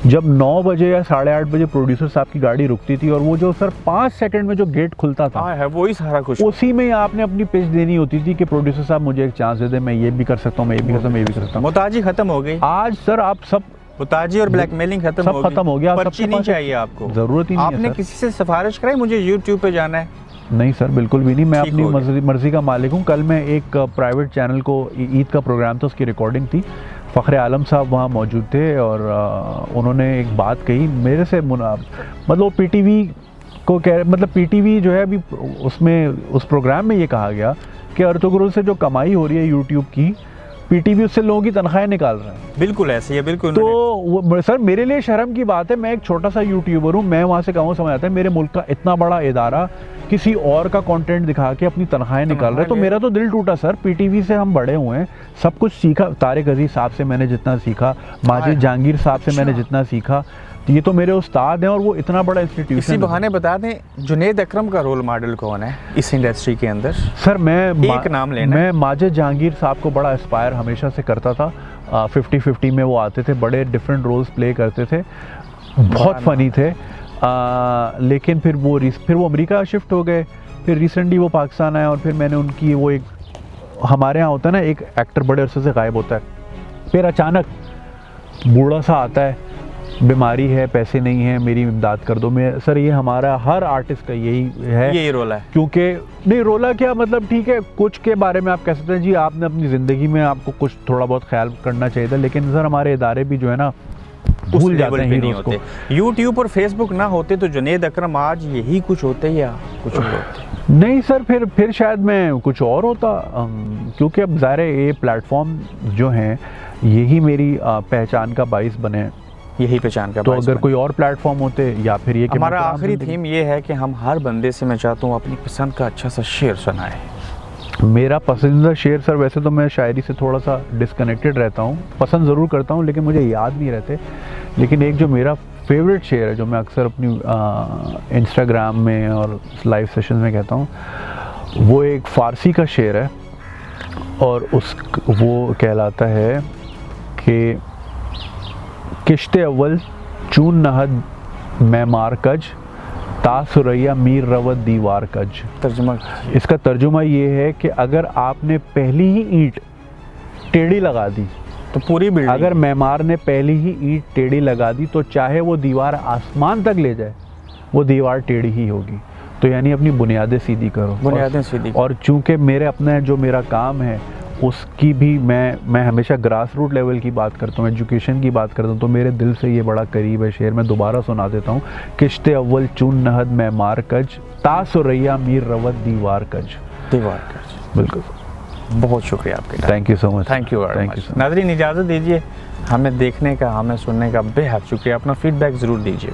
जब 9 बजे या 8:30 बजे प्रोड्यूसर साहब की गाड़ी रुकती थी और वो जो सर 5 सेकंड में जो गेट खुलता था, है वही सारा कुछ, उसी में आपने अपनी पिच देनी होती थी कि प्रोड्यूसर साहब मुझे एक चांस दे दे, मैं ये भी कर सकता हूँ, मैं ये भी कर सकता हूँ, मैं ये भी कर सकता हूँ। मुताजी खत्म हो गई आज सर आप सब मुताजी और ब्लैकमेलिंग खत्म सब हो गई, खत्म हो गया। पर्ची नहीं चाहिए आपको, जरूरत ही नहीं है आपने सर। किसी से सिफारिश कराई मुझे यूट्यूब पे जाना है? नहीं सर, बिल्कुल भी नहीं। मैं ठीक अपनी हो गया। मर्जी का मालिक हूँ। कल मैं एक प्राइवेट चैनल को, ईद का प्रोग्राम था, उसकी रिकॉर्डिंग थी, फ़ख्र आलम साहब वहाँ मौजूद थे और उन्होंने एक बात कही मेरे से, मतलब पीटीवी को मतलब पीटीवी जो है अभी उसमें उस प्रोग्राम में ये कहा गया कि अर्तुगरुल से जो कमाई हो रही है यूट्यूब की, पीटीवी उससे लोगों की तनख्वाहें निकाल रहा है। बिल्कुल ऐसे ही है, बिल्कुल। तो वो सर मेरे लिए शर्म की बात है, मैं एक छोटा सा यूट्यूबर हूँ, मैं वहाँ से कहूँ समझ आता है मेरे मुल्क का इतना बड़ा इदारा किसी और का कंटेंट दिखा के अपनी तनख्वाहें निकाल रहा है, तो मेरा तो दिल टूटा सर। पीटीवी से हम बड़े हुए हैं, सब कुछ सीखा, तारिक अजीज साहब से मैंने जितना सीखा, माजिद जहांगीर साहब से मैंने जितना सीखा, तो ये तो मेरे उस्ताद हैं और वो इतना बड़ा इंस्टीट्यूशन। इसी बहाने बता दें, जुनैद अकरम का रोल मॉडल कौन है इस इंडस्ट्री के अंदर? सर मैं एक नाम लेना। मैं माजिद जहांगीर साहब को बड़ा इंस्पायर हमेशा से करता था। 50-50 में वो आते थे, बड़े डिफरेंट रोल्स प्ले करते थे, बहुत फनी थे। लेकिन फिर वो अमेरिका शिफ्ट हो गए, फिर रिसेंटली वो पाकिस्तान आए और फिर मैंने उनकी वो, एक हमारे यहाँ होता है ना, एक एक्टर बड़े अरसे से गायब होता है, फिर अचानक बूढ़ा सा आता है, बीमारी है, पैसे नहीं है, मेरी इमदाद कर दो। मैं सर ये हमारा हर आर्टिस्ट का यही है, यही रोल है। क्योंकि नहीं रोला क्या मतलब, ठीक है कुछ के बारे में आप कह सकते हैं जी आपने अपनी ज़िंदगी में आपको कुछ थोड़ा बहुत ख्याल करना चाहिए था, लेकिन सर हमारे इदारे भी जो है ना भूल जाते हैं हीरोज़ को। यूट्यूब और फेसबुक ना होते तो जुनैद अकरम आज यही कुछ होते या कुछ और होते? नहीं सर, फिर शायद मैं कुछ और होता, क्योंकि अब ज़ाहिर है ये प्लेटफॉर्म जो हैं यही मेरी पहचान का बाइस बने, यही पहचान का। तो अगर कोई और प्लेटफॉर्म होते या फिर ये कि हमारा आखिरी थीम ये है कि हम हर बंदे से, मैं चाहता हूँ अपनी पसंद का अच्छा सा शेर सुनाए। मेरा पसंदीदा शेर सर, वैसे तो मैं शायरी से थोड़ा सा डिस्कनेक्टेड रहता हूँ, पसंद ज़रूर करता हूँ लेकिन मुझे याद नहीं रहते, लेकिन एक जो मेरा फेवरेट शेर है जो मैं अक्सर अपनी इंस्टाग्राम में और लाइव सेशन में कहता हूँ, वो एक फ़ारसी का शेर है और वो कहलाता है कि किश्ते अव्वल चून नहद मैमार कज, तासुरैया मीर रवत दीवार कज। तर्जुमा, इसका तर्जुमा ये है कि अगर आपने पहली ही ईंट टेढ़ी लगा दी तो पूरी बिल्डिंग, अगर मैमार ने पहली ही ईंट टेढ़ी लगा दी तो चाहे वो दीवार आसमान तक ले जाए, वो दीवार टेढ़ी ही होगी। तो यानी अपनी बुनियादें सीधी करो, बुनियादें सीधी। और चूंकि मेरे अपना जो मेरा काम है उसकी भी मैं हमेशा ग्रास रूट लेवल की बात करता हूँ, एजुकेशन की बात करता हूँ, तो मेरे दिल से ये बड़ा करीब है शेर। मैं दोबारा सुना देता हूँ, किश्ते अव्वल चून नहद मैमार कज, तासुरैया मीर रवत दीवार कज। बिल्कुल, बहुत शुक्रिया आपके। Thank you so much. Thank you very much. नाज़रीन इजाज़त दीजिए, हमें देखने का, हमें सुनने का बेहद शुक्रिया। अपना फीडबैक ज़रूर दीजिए।